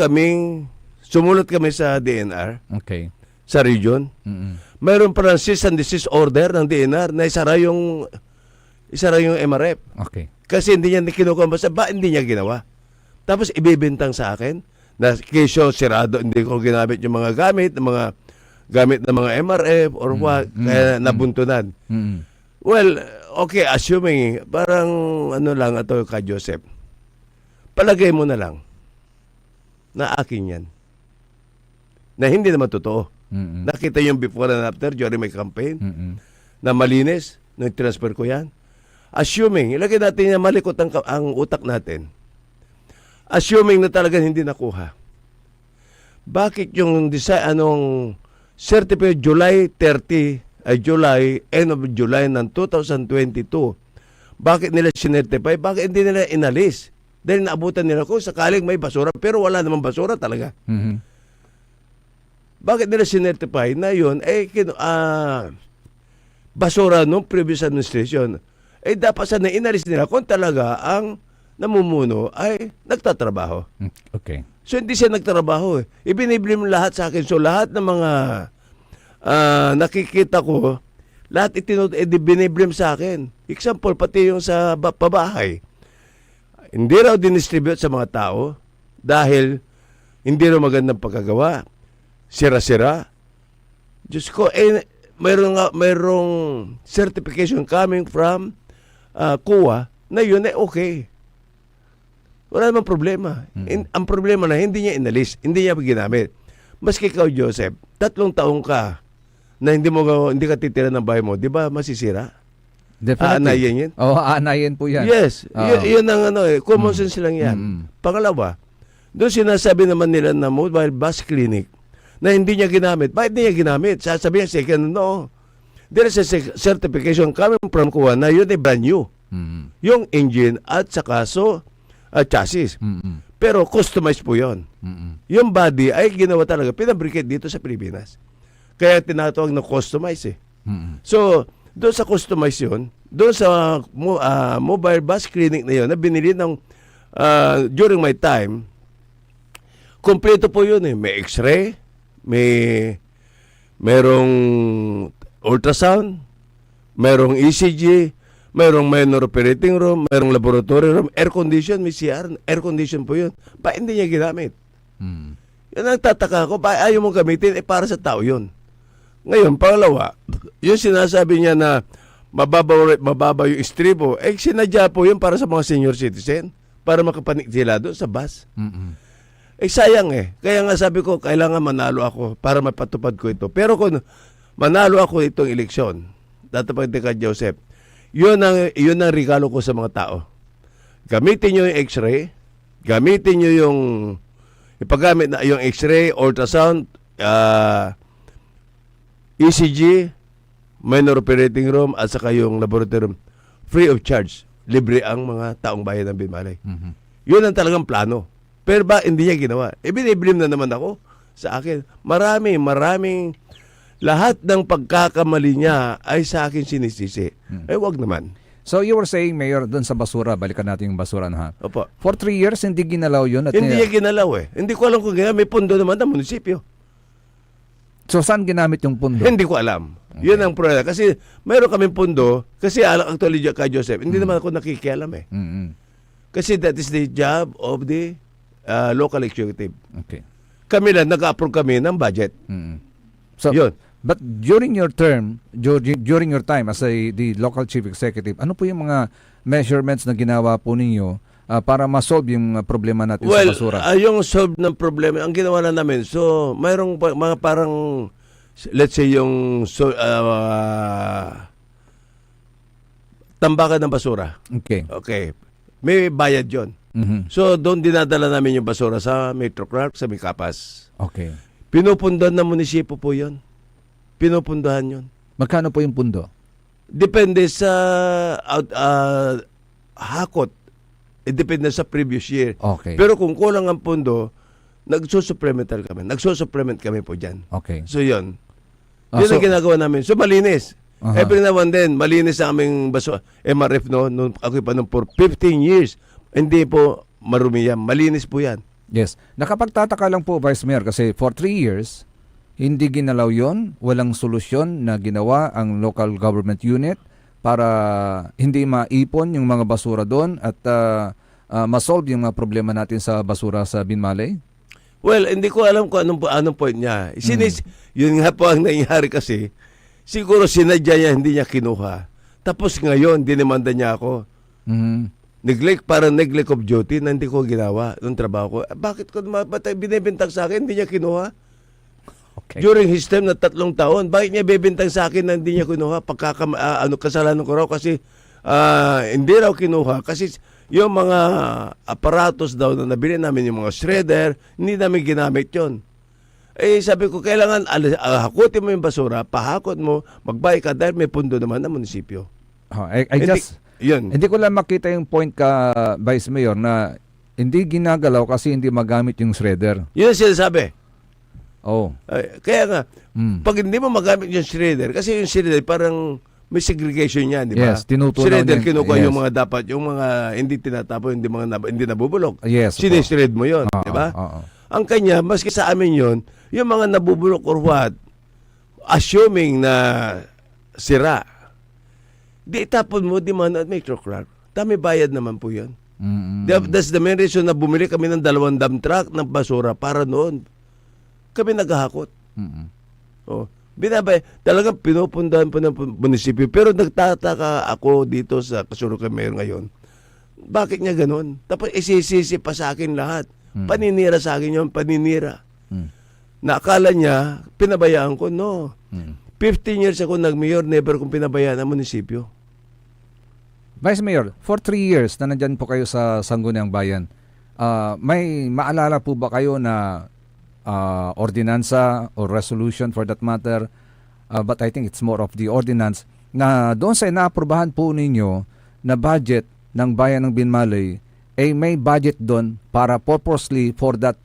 sumulat kami sa DNR. Okay. Sa region. Mayroon pa ng cease and desist order ng DNR na isara yung MRF. Okay. Kasi hindi niya kinukuha hindi niya ginawa. Tapos ibibintang sa akin na kesyo sirado, hindi ko ginamit yung mga gamit ng mga MRF or what, kaya nabuntunan. Well, okay, assuming parang ano lang ito ka Joseph. Palagay mo na lang na akin yan. Na hindi naman totoo. Nakita yung before and after during my campaign na malinis nung transfer ko yan. Assuming, ilagay natin na malikot ang utak natin. Assuming na talagang hindi nakuha. Bakit yung certificate July 30, end of July ng 2022, bakit nila sinertify? Bakit hindi nila inalis? Dahil naabutan nila kung sakaling may basura, pero wala namang basura talaga. Bakit nila sinertify na yun, basura nung previous administration? Dapat sana inalis nila kung talaga ang namumuno ay nagtatrabaho. Okay. So, hindi siya nagtrabaho. Ibiniblim lahat sa akin. So, lahat ng mga nakikita ko, lahat biniblim sa akin. Example, pati yung sa pabahay. Hindi raw dinistribute sa mga tao dahil Hindi rin magandang pagkagawa. Sira-sira. Diyos ko, mayroong certification coming from COA na yun ay okay. Wala namang problema. Ang problema na hindi niya inalis, hindi niya ginamit. Maski ikaw, Joseph, 3 taong ka na hindi ka titira ng bahay mo, di ba masisira? Definitely. Aanayin yun? Oo, aanayin po yan. Yes. Yun ang common sense lang yan. Pangalawa, doon sinasabi naman nila na mobile bus clinic na hindi niya ginamit. Bakit hindi niya ginamit? Sasabihin second, no. There is a certification coming from COA na yun ay brand new. Yung engine at saka chassis. Pero customized po yun. Yung body ay ginawa talaga, pinabricate dito sa Pilipinas. Kaya tinatawag na customize eh. So, doon sa customize yun, doon sa mobile bus clinic na yun, na binili ng during my time, kompleto po yun eh. May x-ray, merong ultrasound, merong ECG, merong minor operating room, merong laboratory room, air condition, may CR, air condition po yun. Pa hindi niya ginamit. Yan ang tataka ko, pa ayaw mong gamitin, para sa tao yun. Ngayon, pangalawa, yung sinasabi niya na mababa yung istribo, sinadya po yun para sa mga senior citizen, para makapanik sila doon sa bus. Sayang eh. Kaya nga sabi ko, kailangan manalo ako para mapatupad ko ito. Pero kung manalo ako itong eleksyon, tatapag ka, Joseph, yun ang regalo ko sa mga tao. Gamitin nyo yung x-ray, gamitin nyo ipagamit na yung x-ray, ultrasound, ECG, minor operating room, at saka yung laboratory room, free of charge. Libre ang mga taong bayan ng Binmalay. Yun ang talagang plano. Pero ba, hindi niya ginawa. Biniblim na naman ako sa akin. Maraming lahat ng pagkakamali niya ay sa akin sinisisi. Wag naman. So you were saying, Mayor, doon sa basura, balikan natin yung basura na. Opo. For 3 years, hindi ginalaw yun? At Hindi niya ginalaw eh. Hindi ko alam kung may pondo naman ng munisipyo. So saan ginamit yung pondo? Hindi ko alam. Okay. Yun ang problema. Kasi mayroon kaming pondo, kasi actually ka, Joseph, hindi naman ako nakikialam eh. Kasi that is the job of the local executive. Okay. Kami lang, nag-approve kami ng budget. So, yun. But during your term, during your time as the local chief executive, ano po yung mga measurements na ginawa po ninyo para ma-solve yung problema natin sa basura? Yung solve ng problema, ang ginawa na namin, so mayroong mga parang, let's say yung tambakan ng basura. Okay. May bayad yon. So doon dinadala namin yung basura sa Metro Clark, sa Micapas. Okay. Pinupundahan ng munisipyo po yon. Pinupundahan yon. Magkano po yung pundo? Depende sa hakot. Depende sa previous year. Okay. Pero kung kulang ang pundo, nagsusupplement kami po dyan. Okay. So yun. Yun ang ginagawa namin. So malinis. Every now and then, malinis sa aming MRF nung ako pa nung for 15 years. Hindi po marumi yan. Malinis po yan. Yes. Nakapagtataka lang po, Vice Mayor, kasi for 3 years, hindi ginalaw yon, walang solusyon na ginawa ang local government unit para hindi maipon yung mga basura doon at ma-solve yung mga problema natin sa basura sa Binmalay? Well, hindi ko alam kung anong point niya. Yun nga po ang nangyari kasi, siguro sinadya niya, hindi niya kinuha. Tapos ngayon, dinimanda niya ako. Neglect of duty na hindi ko ginawa ng trabaho ko. Bakit ko binibintang sa akin, hindi niya kinuha? Okay. During his time na 3 taon, bakit niya bibintang sa akin na hindi niya kinuha? Kasalanan ko raw kasi hindi raw kinuha. Kasi yung mga aparatos daw na nabili namin, yung mga shredder, hindi namin ginamit yon. Sabi ko, kailangan hakutin mo yung basura, pahakot mo, magbayad ka dahil may pundo naman ng munisipyo. Hindi ko lang makita yung point ka, Vice Mayor, na hindi ginagalaw kasi hindi magamit yung shredder. Yun ang sinasabi. Kaya nga, pag hindi mo magamit yung shredder, kasi yung shredder parang may segregation yan, di ba? Yes, tinutunaw shredder, niya. kinukuha yung mga dapat, yung mga hindi tinatapon, hindi nabubulok. Yes. Sinishred mo yun, di ba? Ang kanya, maski sa amin yun, yung mga nabubulok or what, assuming na sira, di itapon mo, di man at Metro Clark. Dami bayad naman po yun. That's the main reason na bumili kami ng 2 dump truck ng basura para noon kami naghahakot. Oh, talagang pinupundahan po ng munisipyo. Pero nagtataka ako dito sa Kasurukan Mayor ngayon. Bakit niya ganun? Tapos isisisi pa sa akin lahat. Paninira sa akin yun, paninira. Nakala niya, pinabayaan ko. No. 15 years ako nag-mayor, never kong pinabayaan ang munisipyo. Vice Mayor, for 3 years na nandyan po kayo sa Sangguniang Bayan, may maalala po ba kayo na ordinansa or resolution for that matter, but I think it's more of the ordinance, na doon sa inaaprubahan po ninyo na budget ng Bayan ng Binmalay, may budget doon para purposely for that,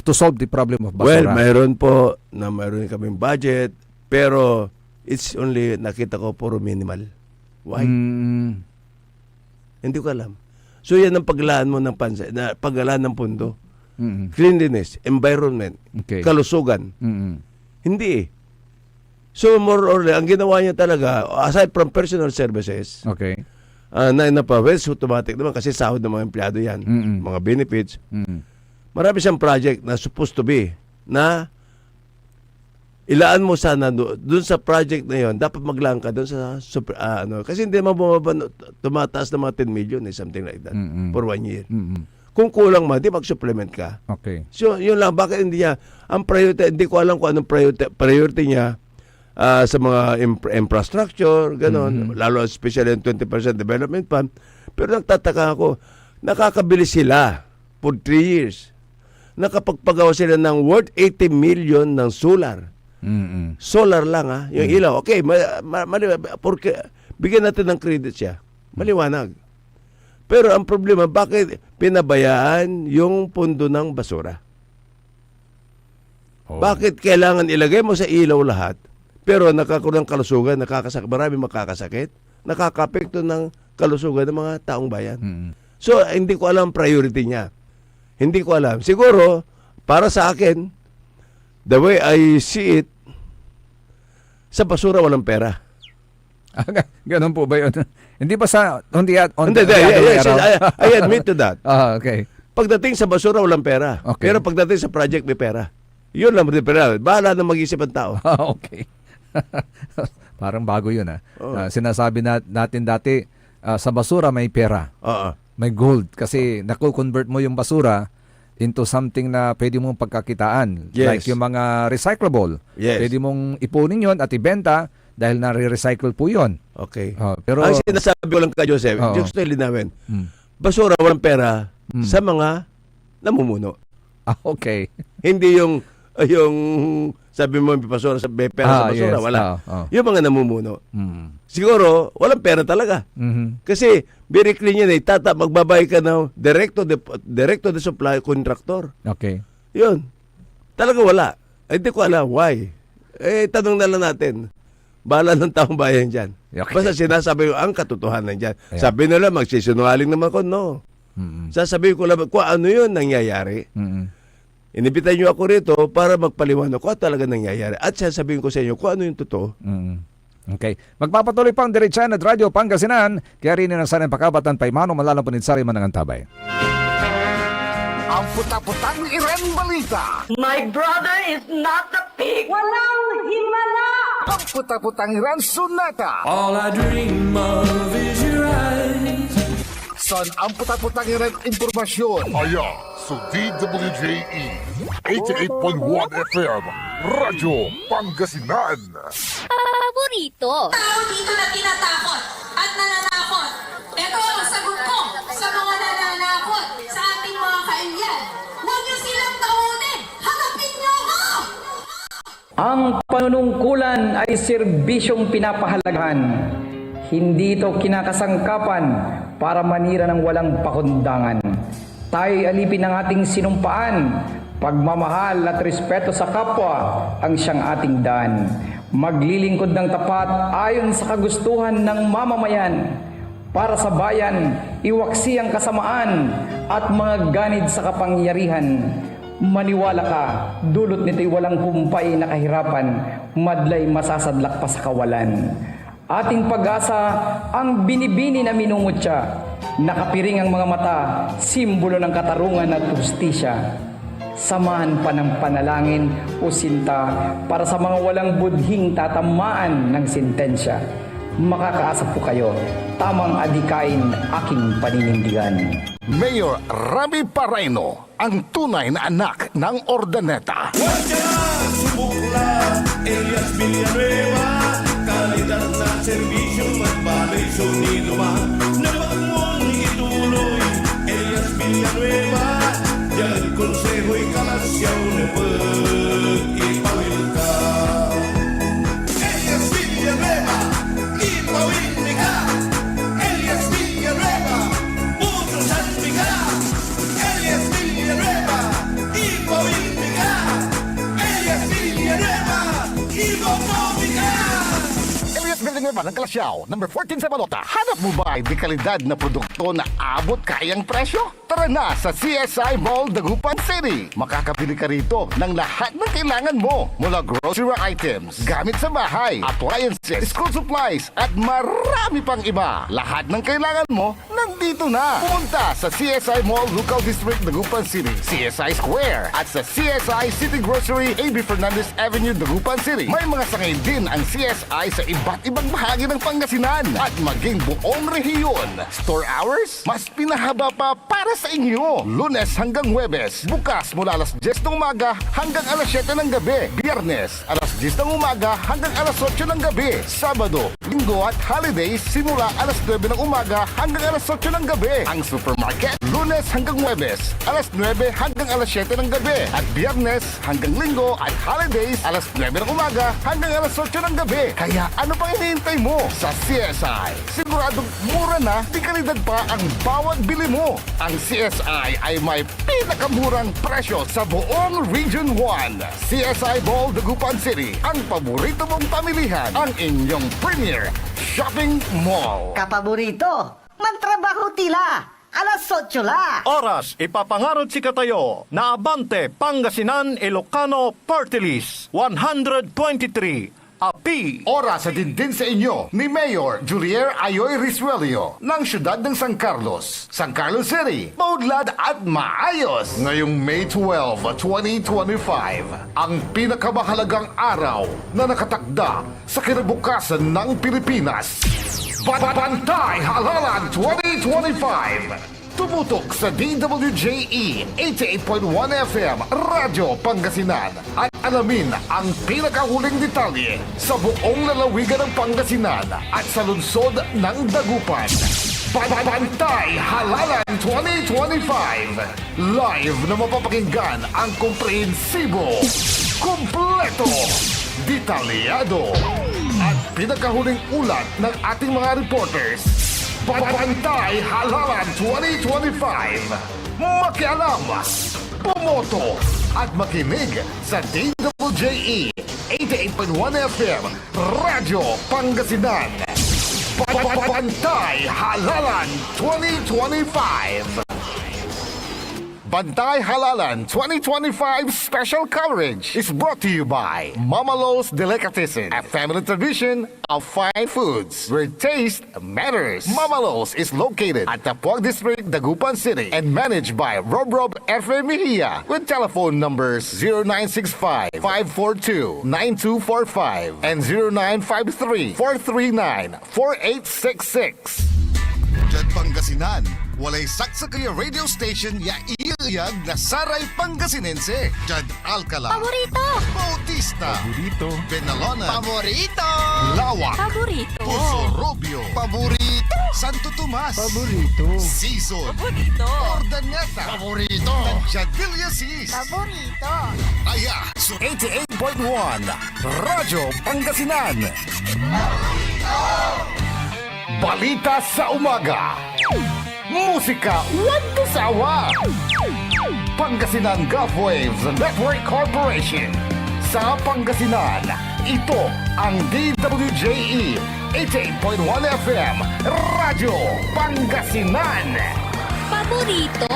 to solve the problem of basura? Well, mayroon po na mayroon kaming budget, pero it's only, nakita ko, puro minimal. Why? Hindi ko alam. So yan ang paglaan mo ng paglaan ng pundo. Cleanliness, environment, kalusugan. Hindi eh. So more or less, ang ginawa niya talaga, aside from personal services, na pa-Wells automatic naman kasi sahod ng mga empleyado yan, mga benefits. Marami siyang project na supposed to be na ilaan mo sana doon sa project na yon, dapat maglaan ka doon sa kasi hindi naman tumataas na mga 10 million something like that for 1 year. Kung kulang man, di mag-supplement ka. Okay. So yun lang, bakit hindi niya ang priority, hindi ko alam kung anong priority niya sa mga infrastructure, ganon, lalo especially yung 20% development fund. Pero nagtataka ako, nakakabili sila for 3 years. Nakapagpagawa sila ng worth 80 million ng solar. Solar lang yung ilaw. Okay, porque bigyan natin ng credit siya. Maliwanag. Pero ang problema, bakit pinabayaan yung pundo ng basura? Bakit kailangan ilagay mo sa ilaw lahat, pero nakakaroon ng kalusugan, marami makakasakit, nakakapekto ng kalusugan ng mga taong bayan. So, hindi ko alam priority niya. Hindi ko alam. Siguro, para sa akin, the way I see it, sa basura walang pera. Ganun po ba yun? Hindi ba sa I admit to that. Okay. Pagdating sa basura walang pera. Okay. Pero pagdating sa project may pera. Yun lang pera. Bahala na mag-isip ang tao. Okay. Parang bago yun sinasabi natin dati, sa basura may pera. May gold. Kasi naku-convert mo yung basura into something na pwede mong pagkakitaan. Yes. Like yung mga recyclable. Yes. Pwede mong ipunin yon at ibenta dahil na-recycle po yon. Okay. Pero ang sinasabi ko lang ka, Joseph, gusto nyo linawin, basura walang pera sa mga namumuno. Okay. Hindi yung sabi mo may basura sa pera sa basura, yes. wala. Yung mga namumuno. Siguro, walang pera talaga. Kasi, very clean yun magbabay ka ng direct to the supply contractor. Okay. Yun. Talaga wala. Hindi ko alam why. Tanong na lang natin. Bahala ng taong bayan dyan. Okay. Basta sinasabi ko ang katotohanan dyan. Sabi nila, magsisinungaling naman ko. No. Sasabihin ko lang, kung ano yun nangyayari. Inibitan nyo ako rito para magpaliwanag kung talaga nangyayari. At sasabihin ko sa inyo kung ano yung totoo. Okay. Magpapatuloy pa ang Diretsahan at Radyo Pangasinan. Kaya rin ang sanang pakabatan pa imano malalampanin sa rin manangantabay. Ang puta-putang Iren Balita. My brother is not a pig. Walang himala. Ang puta-putang Iren Sunata. All I dream of is your eyes. Son ang puta-putang Iren Impormasyon. Aya, so DWJE 88.1 FM, Radyo Pangasinan. Paborito. Tao dito na tinatakot at nananakot. Ito ang sagot ko sa mga nananakot sa ating mga kailyan. Huwag niyo silang takutin. Harapin niyo ako! Ang panunungkulan ay serbisyong pinapahalagahan. Hindi ito kinakasangkapan para manira ng walang pakundangan. Tayo'y alipin ng ating sinumpaan. Pagmamahal at respeto sa kapwa ang siyang ating daan. Maglilingkod ng tapat ayon sa kagustuhan ng mamamayan. Para sa bayan, iwaksi ang kasamaan at mga ganid sa kapangyarihan. Maniwala ka, dulot nito'y walang humpay na kahirapan, madlay masasadlak pa sa kawalan. Ating pag-asa ang binibini na minungutya. Nakapiring ang mga mata, simbolo ng katarungan at hustisya. Samahan pa ng panalangin o sinta para sa mga walang budhing tatamaan ng sentensya. Makakaasa po kayo, tamang adikain aking paninindigan. Mayor Rami Pareno, ang tunay na anak ng Ordaneta. Subukla, Elias Villanueva, kalidad na serbisyo, magbalay sunido ba? Na wag mong ituloy, Elias Villanueva, yan konseho'y kalasyaw na pag-ipawil ka. Elias Villanueva, ipawil mi ka. Elias Villanueva, putusan mi ka. Elias Villanueva, ipawil mi ka. Elias Villanueva, iboto mi ka. Elias Villanueva ng Kalasyaw, number 14 sa Balota. Hanap mo ba ay di kalidad na produkto na abot kayang presyo? Tara na sa CSI Mall, Dagupan City. Makakabili ka rito ng lahat ng kailangan mo. Mula grocery items, gamit sa bahay, appliances, school supplies, at marami pang iba. Lahat ng kailangan mo, nandito na. Pumunta sa CSI Mall, Local District, Dagupan City, CSI Square, at sa CSI City Grocery, A.B. Fernandez Avenue, Dagupan City. May mga sangay din ang CSI sa iba't ibang bahagi ng Pangasinan at maging buong rehiyon. Store hours, mas pinahaba pa para sa inyo. Lunes hanggang Huwebes, bukas mula alas 10 ng umaga hanggang alas 7 ng gabi. Biyernes, alas 10 ng umaga hanggang alas 8 ng gabi. Sabado, Linggo at holidays, simula alas 9 ng umaga hanggang alas 8 ng gabi. Ang supermarket, Lunes hanggang Huwebes, alas 9 hanggang alas 7 ng gabi. At Biyernes hanggang Linggo at holidays, alas 9 ng umaga hanggang alas 8 ng gabi. Kaya ano pang hinihintay mo sa CSI? Siguradong mura na, di kalidad pa ang bawat bili mo. Ang CSI ay may pinakamurang presyo sa buong Region 1. CSI Mall, Dagupan City, ang paborito mong pamilihan, ang inyong premier shopping mall. Kapaborito, mantrabaho tila. Alas 8 la. Oras, ipapangarod si Katayo na Abante, Pangasinan, Ilocano, Party List 123. Api. Oras sa din sa inyo ni Mayor Julier Ayoy Risuelio ng siyudad ng San Carlos, San Carlos City, maudlad at maayos. Ngayong May 12, 2025, ang pinakamahalagang araw na nakatakda sa kinabukasan ng Pilipinas. Bantay Halalan 2025. Tumutok sa DWJE 88.1 FM Radyo Pangasinan at alamin ang pinakahuling detalye sa buong lalawigan ng Pangasinan at sa lungsod ng Dagupan. Bantay Halalan 2025. Live na mapapakinggan ang komprehensibo, kumpleto, detalyado at pinakahuling ulat ng ating mga reporters. Bantay Halalan 2025. Makialam, pumoto at makinig sa DWJE 88.1 FM Radyo Pangasinan. Bantay Halalan 2025. Bantay Halalan 2025 special coverage is brought to you by Mama Lo's Delicatessen, a family tradition of fine foods where taste matters. Mama Lo's is located at Tapuag District, Dagupan City and managed by Rob F. Mejia with telephone numbers 0965-542-9245 and 0953-439-4866. Diyan Pangasinan, walay saksakaya radio station ya iiyag na Saray Pangasinense. Diyan Alcala, Paborito! Bautista, Paborito, Benalona, Paborito! Lawak, Paborito! Puso-Robio, Paborito, Santo Tomas, Paborito, Season, Paborito! Ordaneta, Paborito, Diyan Villasis, Paborito! Aya, 88.1 Radyo Pangasinan. Balita sa umaga. Musika walang sawa. Pangasinan Gulf Waves Network Corporation. Sa Pangasinan, ito ang DWJE 88.1 FM Radyo Pangasinan. Paborito!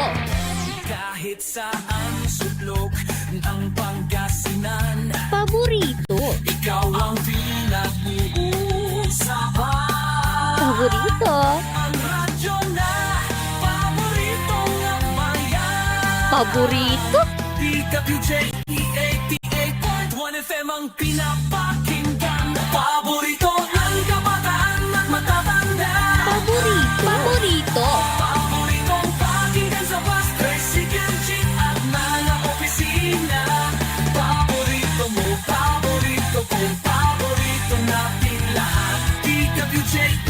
kahit saan suplok ng Pangasinan. Paborito! Ikaw ang pinag-uusapan. Paborito! Ang radyo na paborito. DWJ 88.1 FM ang pinapakinggan. Paborito ng kabataan at matatanda. Paborito. Paboritong pakinggan sa bus, tricycle, jeep at mga opisina. Paborito mo, paborito ko, paborito natin lahat. DWJ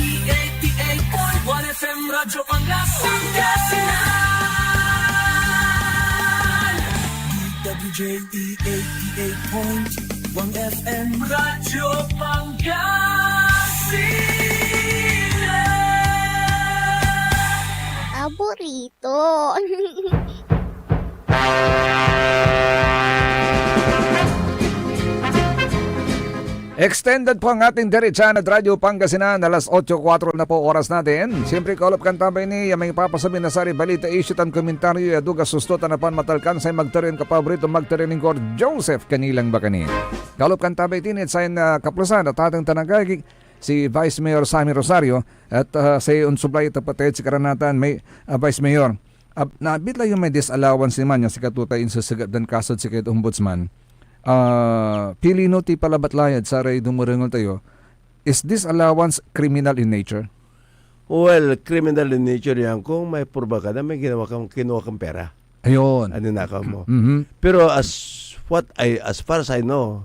88.1 FM, Radyo Pangasinan. DWJ 88.1 FM, Radyo Pangasinan. Paborito. Extended po ang ating diretsahan at Radyo Pangasinan. Alas 8:04 na po oras natin. Siyempre, kaulap kang tambay ni may papasabi na sari balita, issue tan komentaryo, aduga sustutan na pan matalkan sa magtarin kapaborito magtarin ko Joseph Kanilang Bakani. Kaulap kang tambay tinit sa kaplusan at atang tanagagig si Vice Mayor Sammy Rosario at sa unsublay tapatet si karanatan may Vice Mayor. Nabit lang yung may disallowance naman yung si katutay sa sagat dan kasod si kahit ombudsman. Pilino ti palabatlayad sa ray dumurangol tayo. Is this allowance criminal in nature? Well, criminal in nature yan kung may purba ka na may kinuha kang pera. Ayun. Ano nakaw mo. Mm-hmm. Pero as far as I know,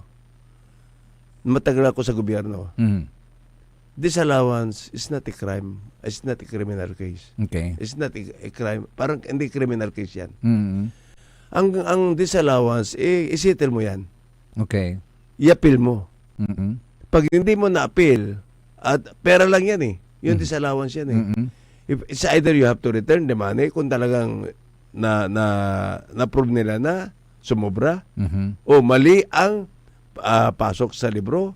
matagal ako sa gobyerno. Mm-hmm. Disallowance is not a crime. It's not a criminal case. Okay. It's not a crime. Parang hindi criminal case yan. Mm-hmm. Ang disallowance, isettle mo yan. Okay. I-appeal mo. Mm-hmm. Pag hindi mo na-appeal, at pera lang yan eh. Yung disallowance yan eh. Mm-hmm. It's either you have to return the money kung talagang na-prove nila na sumobra o mali ang pasok sa libro.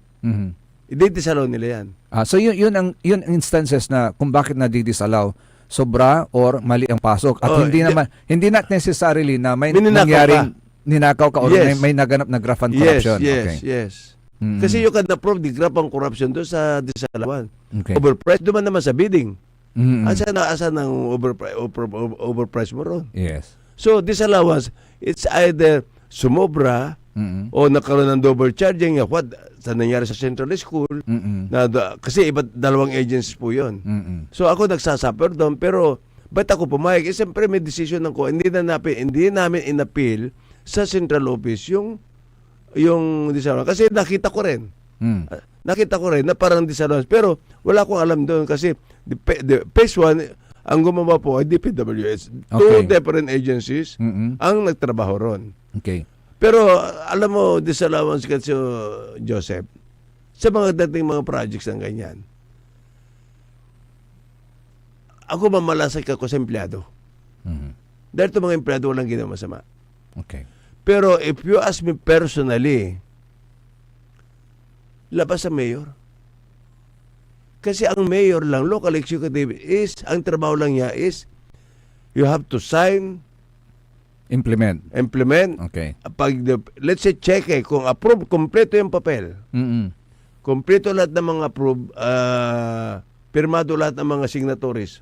I-disallow nila yan. So yun ang instances na kung bakit na-disallow, sobra or mali ang pasok at hindi not necessarily na may nangyaring ninakaw ka or may naganap na graft and corruption. Yes. Kasi you can approve the graft and corruption doon sa disallowance. Okay. Overprice duman naman sa bidding. Asa ng overprice mo ron? Yes. So disallowance, it's either sumobra o nagkaroon ng double charging sa nangyari sa Central School kasi dalawang agencies po yun. So ako nagsasuffer doon pero ba't ako pumayag? Siyempre may decision ko hindi namin in-appeal sa Central Office yung disallowance kasi nakita ko rin na parang disallowance pero wala akong alam doon kasi the phase 1 ang gumawa po ay DPWH. Two different agencies ang nagtrabaho ron. Okay. Pero alam mo, disallowance kasi Joseph, sa mga dating mga projects ng ganyan, ako mamalasay ako sa empleyado. Dahil ito mga empleyado walang ginawa masama. Okay. Pero if you ask me personally, labas sa mayor. Kasi ang mayor lang, local executive ang trabaho lang niya is, you have to sign, Implement. Okay. Let's say check kung approve, kompleto yung papel. Kompleto lahat ng mga approve, pirmado lahat ng mga signatories.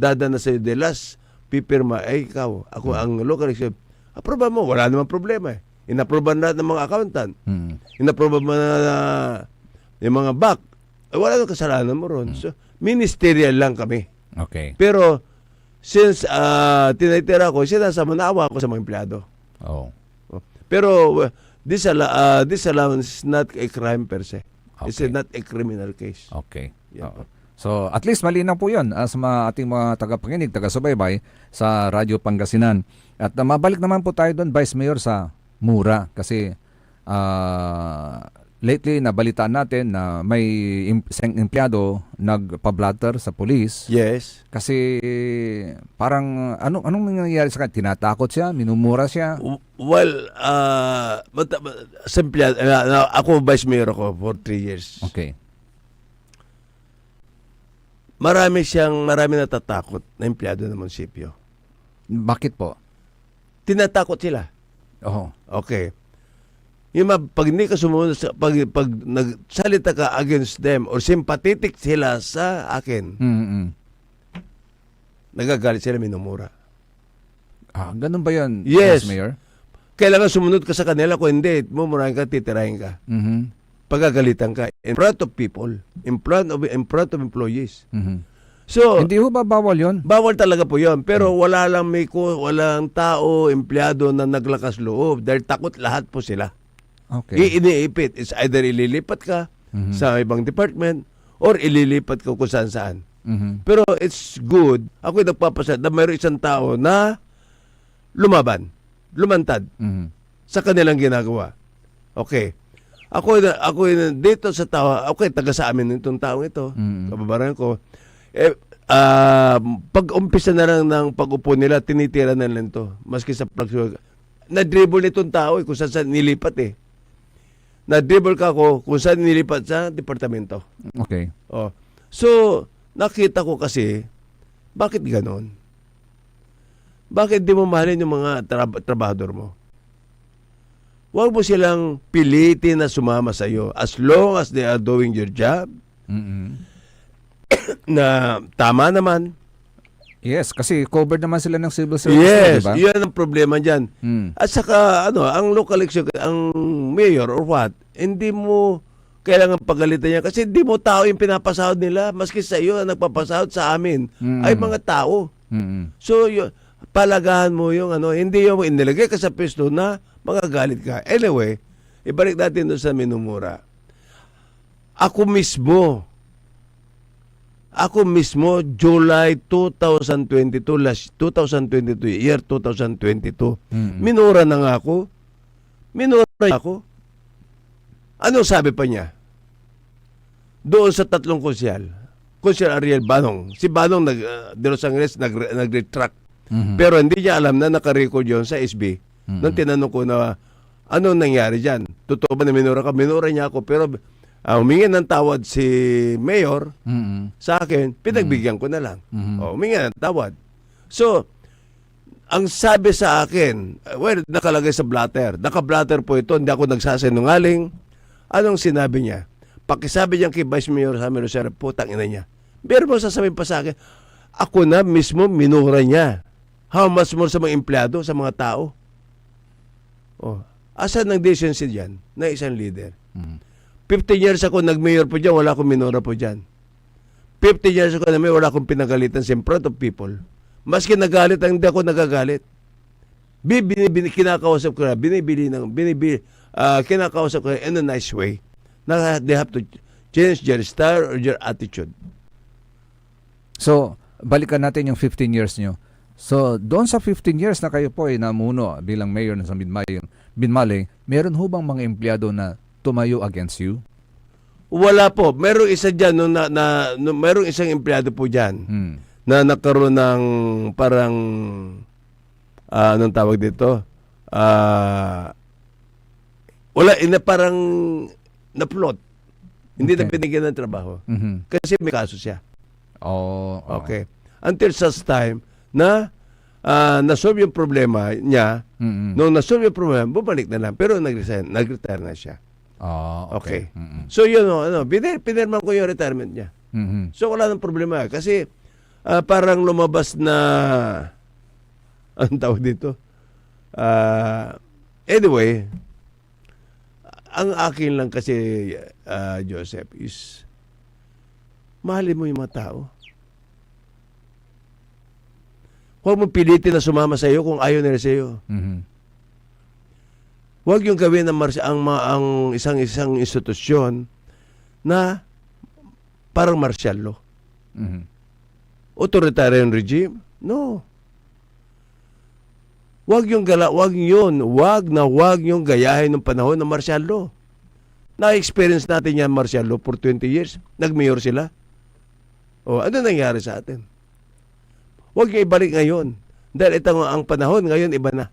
Dadana sa'yo, the last pipirma, ikaw, ako ang local executive. Approve mo, wala namang problema eh. Inapprovean lahat ng mga accountant. Inapprovean mo na yung mga back. Wala nang kasalanan mo ron. So, ministerial lang kami. Okay. Pero, since tinitira ko, sinasama naawa ako sa mga empleyado. Pero disallowance is not a crime per se. It's not a criminal case. Okay. So at least malinaw po yun sa ating mga tagapakinig, taga-subaybay sa Radyo Pangasinan. At mabalik naman po tayo doon, Vice Mayor, sa mura. Kasi lately, nabalitaan natin na may isang empleyado nagpa-blatter sa police. Yes. Kasi parang anong nangyayari sa kanya? Tinatakot siya? Minumura siya? Well, sa empleyado, ako vice mayor ako for 3 years. Okay. Marami natatakot na empleyado ng munisipyo. Bakit po? Tinatakot sila. Okay. Yung pag hindi ka sumunod, pag nagsalita ka against them or sympathetic sila sa akin, nagagalit sila, minumura. Ganun ba yan, Yes. Vice Mayor? Kailangan sumunod ka sa kanila. Kung hindi, mumurahin ka, titirahin ka. Pagagalitan ka. In front of people. In front of employees. So, hindi ho ba bawal yun? Bawal talaga po yun. Pero wala lang walang tao, empleyado na naglakas loob. Dahil takot lahat po sila. Okay. Iniipit. It's either ililipat ka sa ibang department or ililipat ka kung saan-saan. Pero it's good. Ako'y nagpapasaya na mayroon isang tao na lumantad sa kanilang ginagawa. Okay. Ako dito sa tao, okay, taga sa amin itong taong ito, kababaran ko. Pag umpisa na lang ng pag-upo nila, tinitira na lang ito. Maski sa plug, na-dribble nitong tao kung saan nilipat Na-dribble ka ko kung saan nilipat sa departamento. Okay. So, nakita ko kasi, bakit ganon? Bakit di mo mahalin yung mga trabahador mo? Huwag mo silang pilitin na sumama sa iyo as long as they are doing your job. Na tama naman. Yes, kasi covered naman sila ng civil service. Yes, diba? yun ang problema dyan. At saka, ang local election, ang mayor or what, hindi mo kailangan pagalitan niya kasi hindi mo tao yung pinapasahod nila. Maski sa iyo, ang nagpapasahod sa amin ay mga tao. So, palagahan mo yung hindi yung inilagay ka sa pwesto na magagalit ka. Anyway, ibalik natin doon sa minumura. Ako mismo, July 2022, year 2022, minura na nga ako. Anong sabi pa niya? Doon sa tatlong konsyal, Konsyal Ariel Banong. Si Banong de Los Angeles nag-retract. Pero hindi niya alam na naka-record yun sa SB. Nung tinanong ko na anong nangyari dyan? Totoo ba na minura ka? Minura niya ako. Pero humingi ng tawad si Mayor sa akin, pinagbigyan ko na lang. Humingi ng tawad. So, ang sabi sa akin, nakalagay sa blatter. Naka-blatter po ito, hindi ako nagsasinungaling. Anong sinabi niya? Pakisabi niya kay Vice Mayor Sammy Rosero, putang ina niya. Pero mo sasabihin pa sa akin, ako na mismo minura niya. How much more sa mga empleyado, sa mga tao? Asan ang decency dyan na isang leader? 15 years ako nag-mayor po dyan, wala akong minura po dyan. 15 years ako na wala akong pinagalitan in front of people. Maski nagalit, hindi ako nagagalit. Kinakausap ko na, kinakausap ko na in a nice way. Na they have to change their style or their attitude. So, balikan natin yung 15 years nyo. So, doon sa 15 years na kayo po ay namuno bilang mayor ng Binmalay, meron ho bang mga empleyado na tumayo against you? Wala po. Merong isa dyan, merong isang empleyado po dyan na nagkaroon ng parang, anong tawag dito? Parang na-plot. Hindi na binigyan ng trabaho. Kasi may kaso siya. Okay. Until such time na na-solve yung problema niya, nung na-solve yung problema, bumalik na lang. Pero nag-retire na siya. Okay. So yun, pinirman ko yung retirement niya. So wala nang problema. Kasi parang lumabas na, anong tawag dito? Anyway, ang akin lang kasi, Joseph, is mahalin mo yung mga tao. Huwag mo pilitin na sumama sa iyo kung ayaw nila sa iyo. Huwag yung gawin ang isang institusyon na parang martial law. Authoritarian regime? No. Huwag yung gayahin ng panahon ng martial law. Na-experience natin yan martial law for 20 years. Nag-mayor sila. Ano nangyari sa atin? Huwag yung ibalik ngayon. Dahil ang panahon ngayon iba na.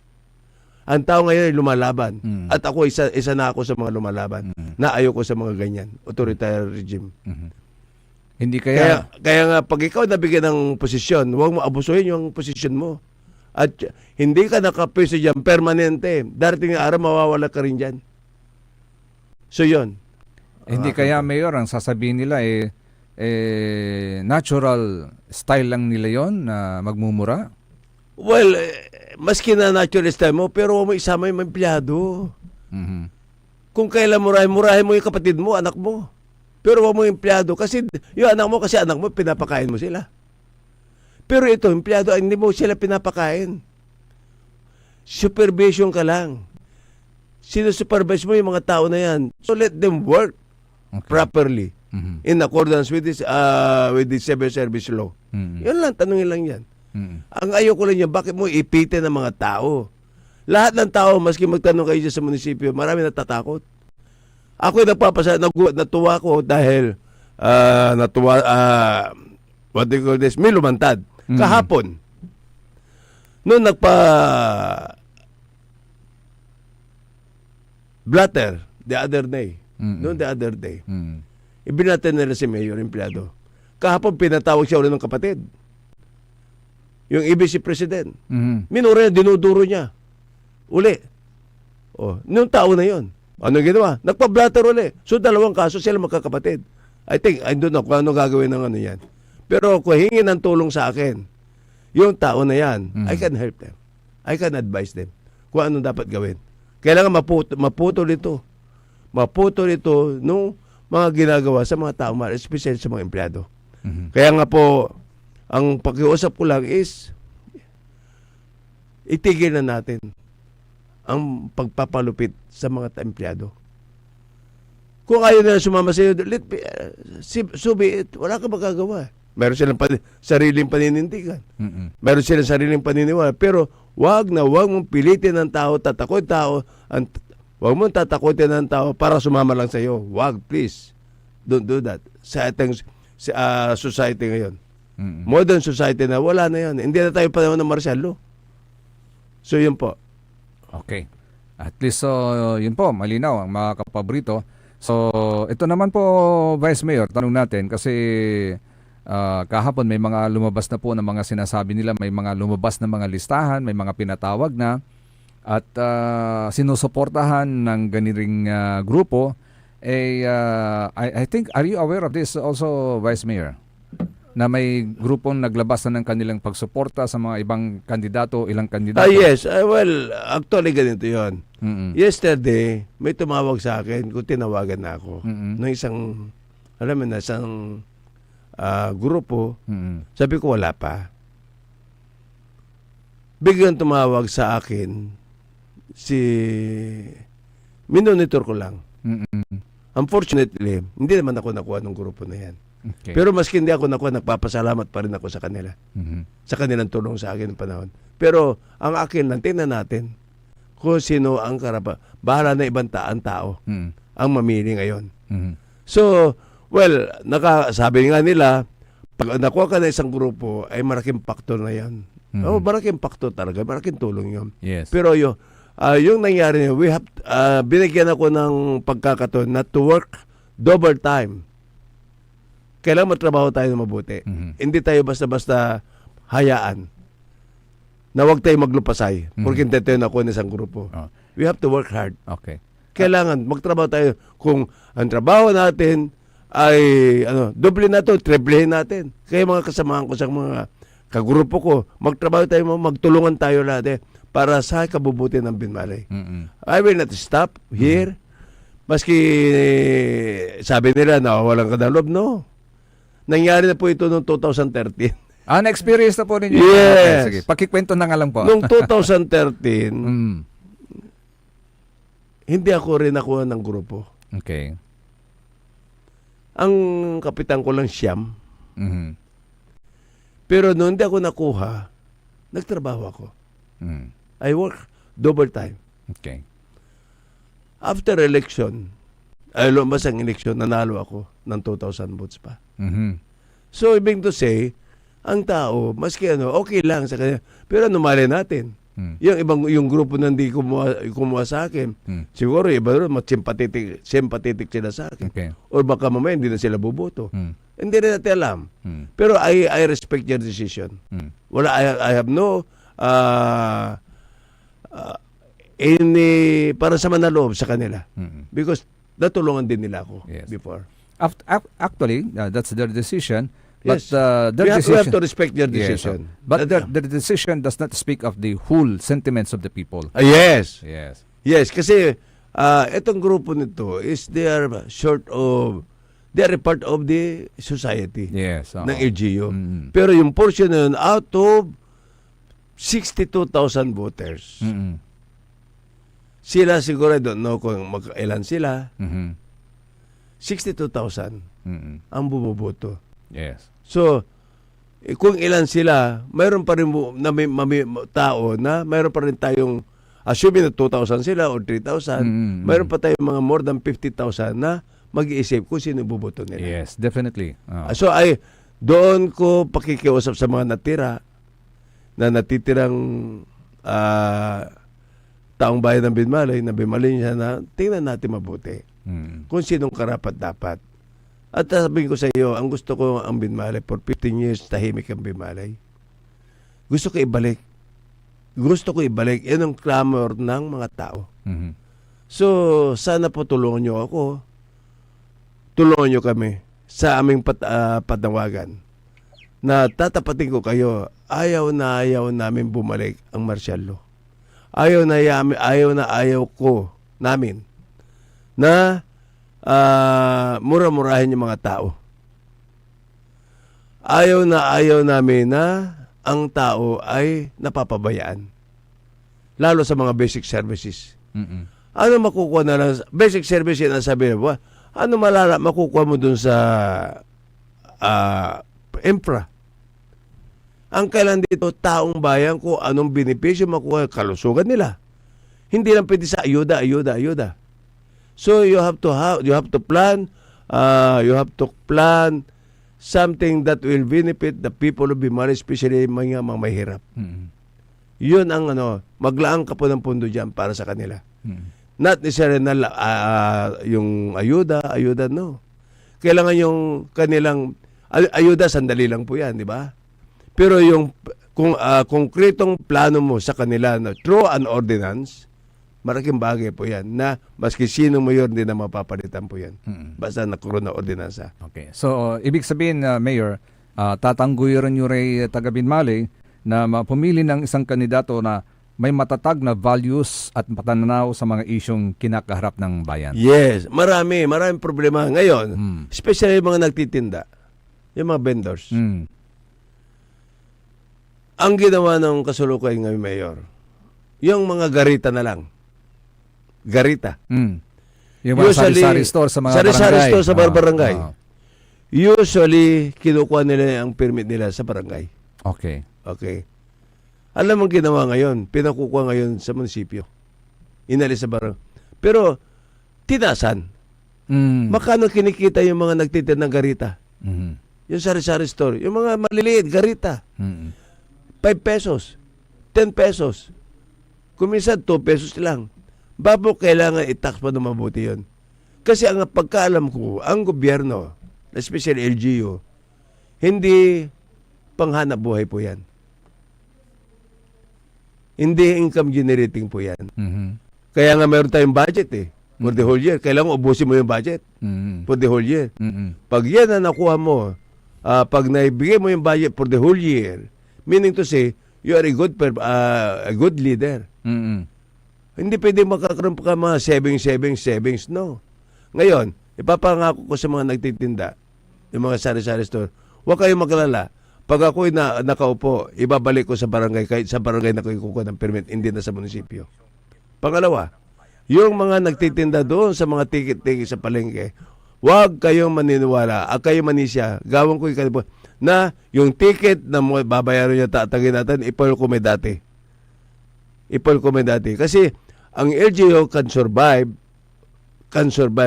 Ang tao ngayon ay lumalaban. At ako, isa na ako sa mga lumalaban. Na ayoko sa mga ganyan. Authoritarian regime. Hindi kaya nga, pag ikaw nabigyan ng posisyon, huwag mo abusuhin yung posisyon mo. At hindi ka nakapwesto dyan permanente. Darating na araw, mawawala ka rin dyan. So, yun. Hindi kaya, Mayor, ang sasabihin nila natural style lang nila yon na magmumura? Well, maski na naturalista mo, pero huwag mo isama yung empleyado. Kung kailan murahin mo yung kapatid mo, anak mo. Pero huwag mo yung empleyado. Kasi yung anak mo, pinapakain mo sila. Pero ito, empleyado, hindi mo sila pinapakain. Supervision ka lang. Sinusupervise mo yung mga tao na yan. So let them work properly in accordance with this with the civil service law. Yun lang, tanungin lang yan. Ang ayoko lang yan, bakit mo ipitin ng mga tao? Lahat ng tao, maski magtanong kayo dyan sa munisipyo, marami natatakot. Ako natuwa ko dahil what do you call this? May lumantad. Kahapon, noon blatter the other day. Noon the other day. Ibinatin nila si Mayor empleyado. Kahapon pinatawag siya ulit ng kapatid. Yung EBC President. Minura niya, dinuduro niya. Uli. Noong tao na yon. Ano ginawa? Nagpa-blatter uli. So 2 kaso sila magkakapatid. I don't know kung ano gagawin ng ano yan. Pero kung hingin ng tulong sa akin, yung tao na yan, I can help them. I can advise them kung ano dapat gawin. Kailangan maputol ito. Maputol ito nung mga ginagawa sa mga tao, especially sa mga empleyado. Kaya nga po, ang pag-iusap ko lang is, itigil na natin ang pagpapalupit sa mga empleyado. Kung ayaw nila sumama sa iyo, so be it, wala ka magagawa. Meron silang sariling paninindigan. Meron silang sariling paniniwala. Pero wag mong pilitin ng tao, wag mong tatakotin ng tao para sumama lang sa iyo. Wag, please. Don't do that. Sa ating society ngayon. Modern society na, wala na yan. Hindi na tayo panahon ng martial law. So, yun po. Okay. At least, yun po, malinaw ang mga kapabrito. So, ito naman po, Vice Mayor, tanong natin kasi kahapon may mga lumabas na po ng mga sinasabi nila, may mga lumabas na mga listahan, may mga pinatawag na at sinusuportahan ng ganiring grupo. I think, are you aware of this also, Vice Mayor? Na may grupong naglabas na ng kanilang pagsuporta sa mga ibang kandidato, ilang kandidato? Yes. Well, actually ganito yun. Yesterday, may tumawag sa akin kung tinawagan na ako. Nung isang, alam mo na, isang grupo. Sabi ko, wala pa. Biglang tumawag sa akin minonitor ko lang. Unfortunately, hindi naman ako nakuha ng grupo na yan. Okay. Pero maski hindi ako nakuha, nagpapasalamat pa rin ako sa kanila. Sa kanilang tulong sa akin ng panahon. Pero ang akin lang, tingnan natin kung sino ang bahala na ibang tao ang mamili ngayon. So, well, sabi nga nila, pag nakuha ka na isang grupo, ay malaking faktor na yan. Malaking faktor talaga, malaking tulong yun. Yes. Pero yung nangyari niya, binigyan ako ng pagkakataon na to work double time. Kailangan matrabaho tayo na mabuti. Hindi tayo basta-basta hayaan na huwag tayo maglupasay porque hindi tayo nakuha ng isang grupo. We have to work hard. Okay. Kailangan magtrabaho tayo. Kung ang trabaho natin ay doble na to, triplehin natin. Kaya mga kasamahan ko sa mga kagrupo ko, magtrabaho tayo, magtulungan tayo lahat para sa kabubuti ng Binmalay. I will not stop here. Maski sabi nila na walang kadalob, no. Nangyari na po ito noong 2013. Na-experience na po ninyo? Yes. Okay, sige. Pakikwento na nga lang po. Noong 2013, hindi ako rin nakuha ng grupo. Okay. Ang kapitan ko lang siyam. Pero noon hindi ako nakuha, nagtrabaho ako. I work double time. Okay. After election, lumabas ang election, nanalo ako ng 2,000 votes pa. So, ibig to say, ang tao, maski okay lang sa kanya. Pero mali natin. Yung grupo na hindi kumuha sa akin, siguro iba rin, sympathetic sila sa akin. Okay. Or baka mamaya hindi na sila buboto. Hindi rin natin alam. Pero I respect your decision. I have no para sa manaloob sa kanila. Because natulungan din nila ako before. Actually, that's their decision. But Yes. their We have to respect their Yes, decision. but their decision does not speak of the whole sentiments of the people. Yes. Yes. Yes, kasi itong grupo nito is they are a part of the society Yes. ng LGU. Pero yung portion na yun, out of 62,000 voters, sila siguro, I don't know kung ilan sila, 62,000 ang bumoboto. Yes. So, kung ilan sila, mayroon pa rin tao na mayroon pa rin tayong, assuming na 2,000 sila or 3,000, mayroon pa tayong mga more than 50,000 na mag-iisip kung sino buboto nila. Yes, definitely. So, doon ko pakikiusap sa mga natitirang taong bayan ng Binmalay, na Binmalay niya na tingnan natin mabuti kung sinong karapat dapat. At sabihin ko sa iyo, ang gusto ko ang Binmalay for 15 years, tahimik ang Binmalay. Gusto ko ibalik. Yan ang clamor ng mga tao. So, sana po tulungan nyo ako. Tulungan nyo kami sa aming patawagan na tatapatin ko kayo. Ayaw namin bumalik ang martial law. Ayaw namin na mura-murahin yung mga tao. Ayaw namin na ang tao ay napapabayaan. Lalo sa mga basic services. Ano makukuha na lang? Basic services na sabi mo, ano makukuha mo dun sa infra? Ang kailan dito, taong bayan ko, anong benepisyo makuha, kalusugan nila. Hindi lang pwede sa ayuda. So you have to plan something that will benefit the people of Binmalay, especially mga mahihirap. Yun ang maglaan ka po ng pondo diyan para sa kanila. Not necessarily na yung ayuda, no. Kailangan yung kanilang ayuda, sandali lang po yan, di ba? Pero yung konkretong plano mo sa kanila na through an ordinance, malaking bagay po yan na maski sino mayor hindi na mapapalitan po yan. Basta nagkaroon na ordinansa. Okay. So, ibig sabihin, Mayor, tatangguyuran nyo rin taga Binmalay na pumili ng isang kandidato na may matatag na values at pananaw sa mga isyong kinakaharap ng bayan. Yes. Maraming problema ngayon. Especially yung mga nagtitinda. Yung mga vendors. Ang ginawa ng kasalukuyan ngayon, Mayor, yung mga garita na lang. Garita. Yung mga sari-sari store sa mga barangay. Sari-sari store sa barangay. Usually, kinukuha nila ang permit nila sa barangay. Okay. Alam mo ginawa ngayon, pinakukuha ngayon sa munisipyo. Inalis sa barangay. Pero, tinasan. Makano kinikita yung mga nagtitinda ng garita? Yung sari-sari store. Yung mga maliliit, garita. 5 pesos. 10 pesos. Kuminsan, 2 pesos lang. Babo kailangan i-tax pa na mabuti yun. Kasi ang pagkaalam ko, ang gobyerno, especially LGU, hindi panghanap buhay po yan. Hindi income generating po yan. Kaya nga mayroon tayong budget for the whole year. Kailangan ubusin mo yung budget for the whole year. Pag yan na nakuha mo, pag naibigay mo yung budget for the whole year, meaning to say, you are a good leader. Hindi pwede makakaroon pa mga savings. No. Ngayon, ipapangako ko sa mga nagtitinda, yung mga sari-sari store, huwag kayong maglala. Pag ako'y nakaupo, ibabalik ko sa barangay, kahit sa barangay na ko kukuha ng permit, hindi na sa munisipyo. Pangalawa, yung mga nagtitinda doon sa mga ticket-ticket sa palengke, huwag kayong maniniwala, kayong manisya, gawin ko na yung ticket na babayaran nyo tatagin natin, ipal ko may dati. Kasi ang LGU can survive,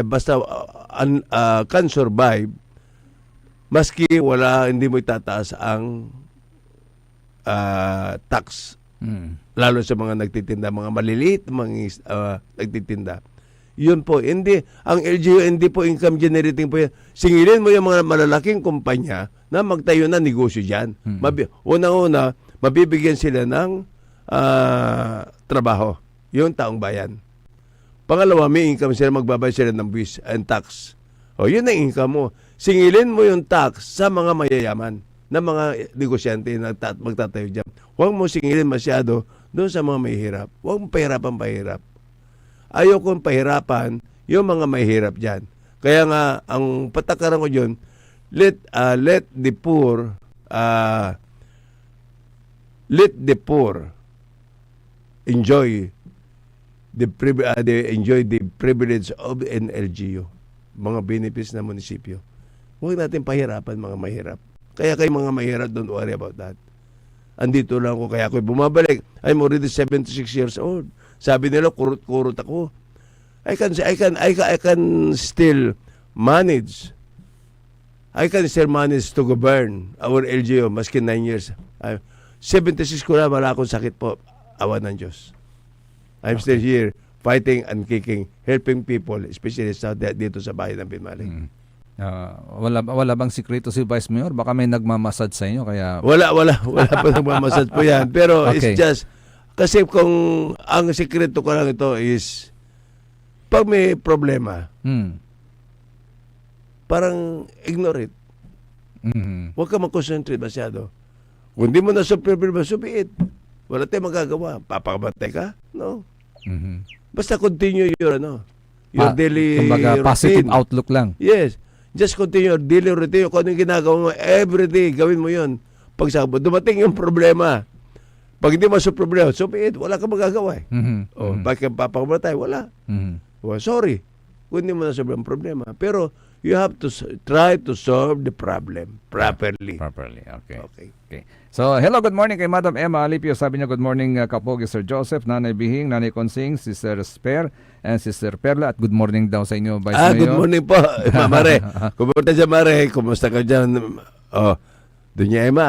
basta can survive, maski hindi mo itataas ang tax. Lalo sa mga nagtitinda, mga maliliit, mga nagtitinda. Yun po, ang LGU hindi po income generating po yan. Singilin mo yung mga malalaking kumpanya na magtayo na negosyo dyan. Unang-una, mabibigyan sila ng trabaho, yung taong bayan. Pangalawa, may income sila, magbabayad sila ng buwis and tax. Yun ang income mo. singilin mo yung tax sa mga mayayaman na mga negosyante na magtatayo dyan. Huwag mo singilin masyado doon sa mga mahihirap. Huwag mo pahirapan. Ayokong pahirapan yung mga mahihirap dyan. Kaya nga, ang patakaran ko dyan, let the poor enjoy the privilege of an LGU, mga benefits na munisipyo. Huwag natin pahirapan mga mahirap. Kaya kayo mga mahirap, don't worry about that. Andito lang ako, kaya ako bumabalik. I'm already 76 years old. Sabi nila, kurut-kurut ako. I can still manage. I can still manage to govern our LGU maski 9 years. 76 ko na, wala akong sakit po. Awa ng Diyos. I'm still here fighting and kicking, helping people, especially dito sa bayan ng Binmalay. Wala bang sikreto si Vice Mayor? Baka may nagmamasad sa inyo kaya Wala pa nagmamasad po yan. Pero Okay. it's just kasi kung ang sikreto ko lang ito is pag may problema, parang ignore it. Huwag ka mag-concentrate masyado. Kung di mo na problema, subiit. Wala tayong magagawa. Papakamatay ka? No. Basta continue your daily kumbaga, positive routine. outlook lang. Yes. Just continue your daily routine. Kung ano yung ginagawa mo, everyday, gawin mo yun. Pag dumating yung problema, pag hindi mo sa problema, subiit, wala ka magagawa. Bakit papakamatay? Wala. Well, sorry. Kung hindi mo na sobrang problema. Pero, you have to try to solve the problem properly. Okay. So, hello, good morning kay Madam Emma Alipio. Sabi niya, good morning Kapogi, Sir Joseph, Nanay Bihing, Nanay Consing, Sister Sper, and Sister Perla. At good morning daw sa inyo, Vice Mayor. Good morning po, Mare. Kumusta dyan, Mare? Kumusta ka dyan? Dunya Emma,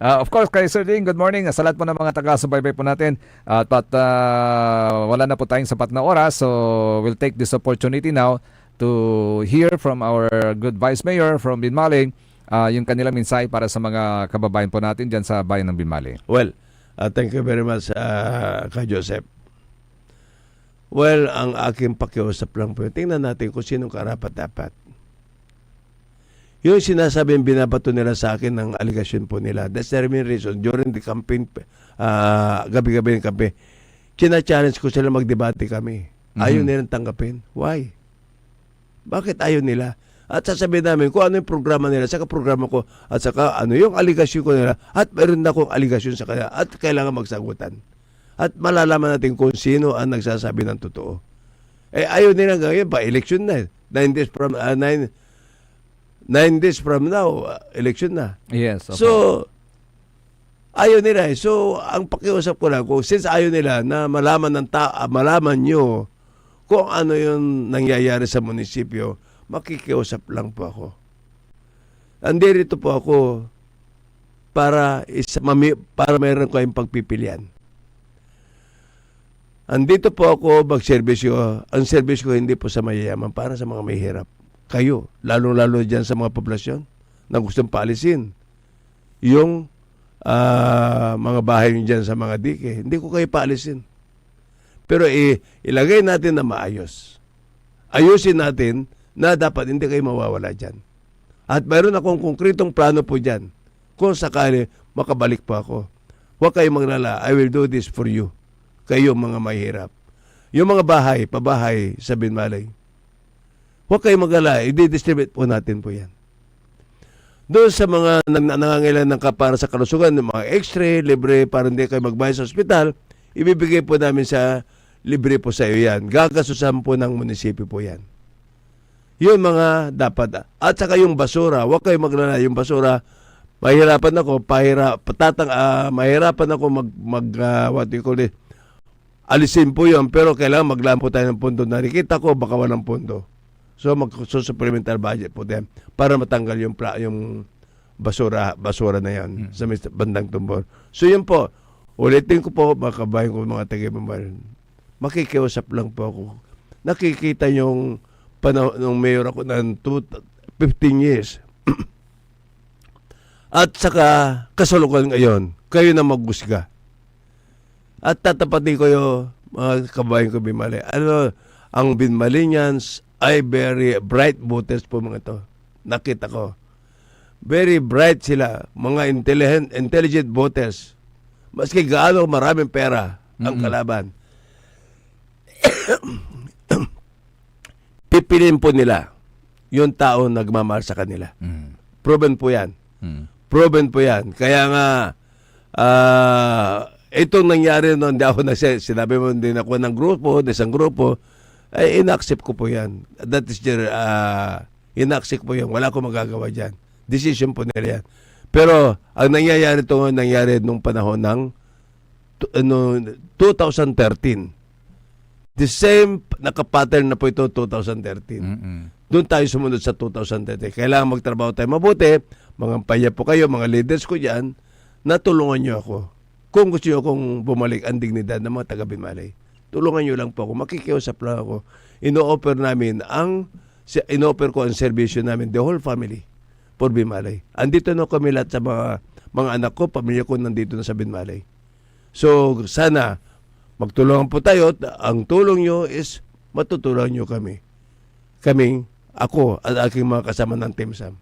of course, kay Sir Ding, good morning. Sa lahat po ng mga taga-subaybay po natin. Wala na po tayong sapat na oras. So, we'll take this opportunity now to hear from our good Vice Mayor from Binmalay, yung kanilang mensahe para sa mga kababayan po natin dyan sa bayan ng Binmalay. Well, thank you very much, Ka Joseph. Well, ang aking pakiusap lang po, tingnan natin kung sinong karapat-dapat. Yung sinasabing binabato nila sa akin ng aligasyon po nila. That's the main reason. During the campaign, gabi-gabi ng campaign, china-challenge ko sila magdebate kami. Ayaw nilang tanggapin. Why? Bakit ayaw nila? At sasabihin namin kung ano yung programa nila, saka programa ko, at saka ano yung aligasyon ko nila, at meron na akong aligasyon sa kanya, at kailangan magsagutan. At malalaman natin kung sino ang nagsasabi ng totoo. Ayaw nila ngayon, pa-election na. 9 days from now, election na. Yes. Okay. So, ayaw nila. So, ang pakiusap ko lang, since ayaw nila na malaman nyo kung ano yung nangyayari sa munisipyo, makikiusap lang po ako. Andirito po ako para mayroon kayong pagpipilian. Andito po ako magserbisyo. Ang serbisyo ko hindi po sa mayayaman, para sa mga mahihirap. Kayo, lalo-lalo dyan sa mga poblasyon na gustong paalisin yung mga bahay nyo dyan sa mga dike. Hindi ko kayo paalisin. Pero ilagay natin na maayos. Ayusin natin na dapat hindi kayo mawawala dyan. At mayroon akong konkretong plano po dyan. Kung sakali makabalik po ako, huwag kayong maglala. I will do this for you. Kayo mga mahirap. Yung mga pabahay sa Binmalay, huwag kayong mag-alala, i-distribute po natin po yan. Doon sa mga nangangailangan ng para sa kalusugan, ng mga x-ray, libre, para hindi kayo magbayad sa ospital, ibibigay po namin libre po sa iyo yan. Gagasusan po ng munisipyo po yan. Yun mga dapat. At saka yung basura, huwag kayong maglala. Yung basura, mahirapan ako what do you call it, alisin po yun, pero kailangan maglaan po tayo ng pondo. Nakikita ko, baka walang pondo. So, mag-supplemental budget po din para matanggal yung basura na yan sa bandang Tumbor. So, yun po. Ulitin ko po, mga kabayan ko, mga taga-Binmalay. Makikiusap lang po ako. Nakikita yung panahon ng mayor ako ng 15 years. At saka, kasalukuyan ngayon, kayo na maghusga. At tatapatin ko yung mga kabayan ko Binmalay. Ang Binmalayans ay very bright voters po mga to. Nakita ko. Very bright sila. Mga intelligent voters. Maski gaano maraming pera ang kalaban. Pipiliin po nila yung tao nagmamahal sa kanila. Proven po yan. Proven po yan. Kaya nga, itong nangyari noon, hindi ako sinabi mo din ako ng grupo, isang grupo, ay in-accept ko po yan. That is your, in-accept po yan. Wala akong magagawa dyan. Decision po nila yan. Pero, ang nangyayari ito, nangyari nung panahon ng 2013. The same nakapattern na po ito 2013. Doon tayo sumunod sa 2013. Kailangan magtrabaho tayo mabuti. Mga paya po kayo, mga leaders ko dyan, natulungan nyo ako. Kung gusto nyo akong bumalik ang dignidad ng mga taga-Binmalay, tulungan nyo lang po ako. Makikiusap lang ako. Ino-offer ko ang serbisyo namin, the whole family, for Binmalay. Andito na kami lahat sa mga anak ko, pamilya ko nandito na sa Binmalay. So, sana, magtulungan po tayo. Ang tulong nyo is matutulungan nyo kami. Ako at aking mga kasama ng Team Sam.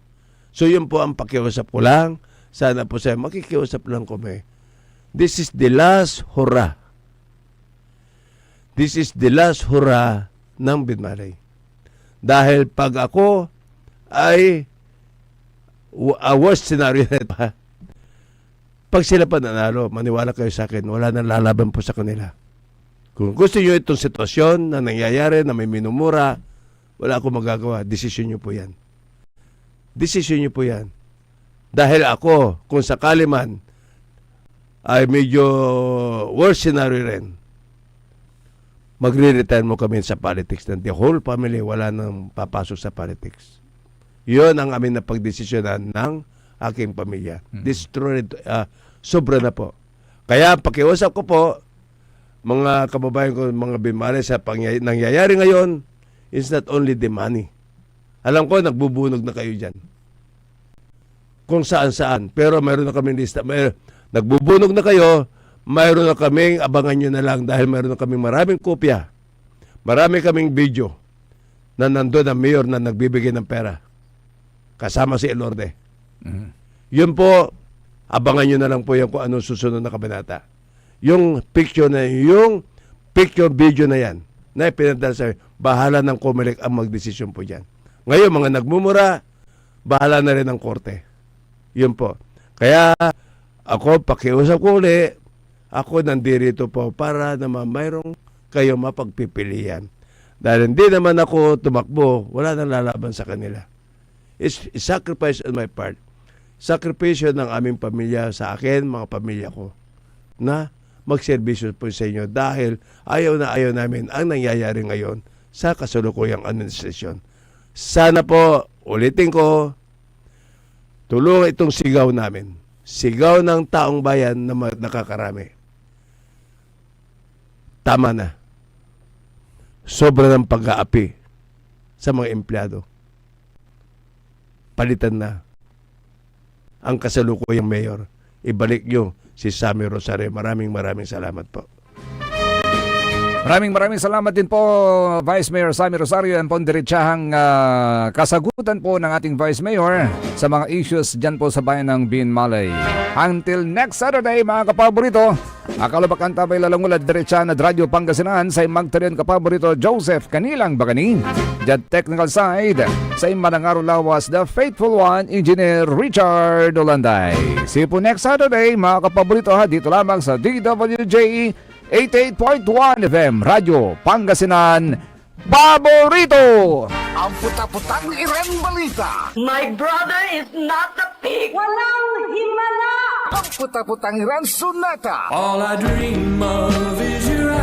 So, yun po ang pakiusap ko lang. Sana po sa'yo, makikiusap lang kami. This is the last hurrah. This is the last hurrah ng Binmalay. Dahil pag ako ay a worst scenario na pa, pag sila pa nanalo, maniwala kayo sa akin, wala nang lalaban po sa kanila. Kung gusto nyo itong sitwasyon na nangyayari, na may minumura, wala akong magagawa. Desisyon nyo po yan. Desisyon nyo po yan. Dahil ako, kung sakali man, ay medyo worst scenario rin, magre-retire mo kami sa politics. The whole family, wala nang papasok sa politics. Yun ang amin na pagdesisyonan ng aking pamilya. Destroyed, sobra na po. Kaya pakiusap ko po, mga kababayan ko, mga Binmalay, sa nangyayari ngayon, is not only the money. Alam ko, nagbubunog na kayo dyan. Kung saan-saan. Pero mayroon na kaming lista. Nagbubunog na kayo, mayroon na kaming, abangan nyo na lang dahil mayroon na kaming maraming kopya. Marami kaming video na nandun ang mayor na nagbibigay ng pera. Kasama si Elorde. Yun po, abangan nyo na lang po yan kung anong susunod na kabanata. Yung picture video na yan, na ipinadala sa bahala ng COMELEC ang magdesisyon po dyan. Ngayon, mga nagmumura, bahala na rin ang korte. Yun po. Kaya, ako, pakiusap ko ulit, ako nandito po para naman mayroong kayo mapagpipilian. Dahil hindi naman ako tumakbo, wala nang lalaban sa kanila. It's sacrifice on my part. Sakripisyo ng aming pamilya sa akin, mga pamilya ko, na magserbisyo po sa inyo dahil ayaw na ayaw namin ang nangyayari ngayon sa kasalukuyang administrasyon. Sana po, ulitin ko, tulungan itong sigaw namin. Sigaw ng taong bayan na nakakarami. Tama na. Sobra ng pag-aapi sa mga empleyado. Palitan na ang kasalukuyang mayor. Ibalik nyo si Sammy Rosario. Maraming salamat po. Maraming salamat din po, Vice Mayor Sammy Rosario. Yan po ang diretsahang kasagutan po ng ating Vice Mayor sa mga issues dyan po sa bayan ng Binmalay. Until next Saturday, mga kapaborito, akalabak tabay lalangulad diretsa na Radyo Pangasinan sa magtarian kapaborito Joseph Kanilang Baganin. Dyan technical side, sa Manangaro Lawas, the faithful one, Engineer Richard Olanday. See you po next Saturday, mga kapaborito ha, dito lamang sa DWJ 88.1 FM, Radyo Pangasinan, paborito! Ang puta-putang Iran Balita. My brother is not a pig. Walang himala. Ang puta-putang Iran Sunata. All I dream of is your eyes.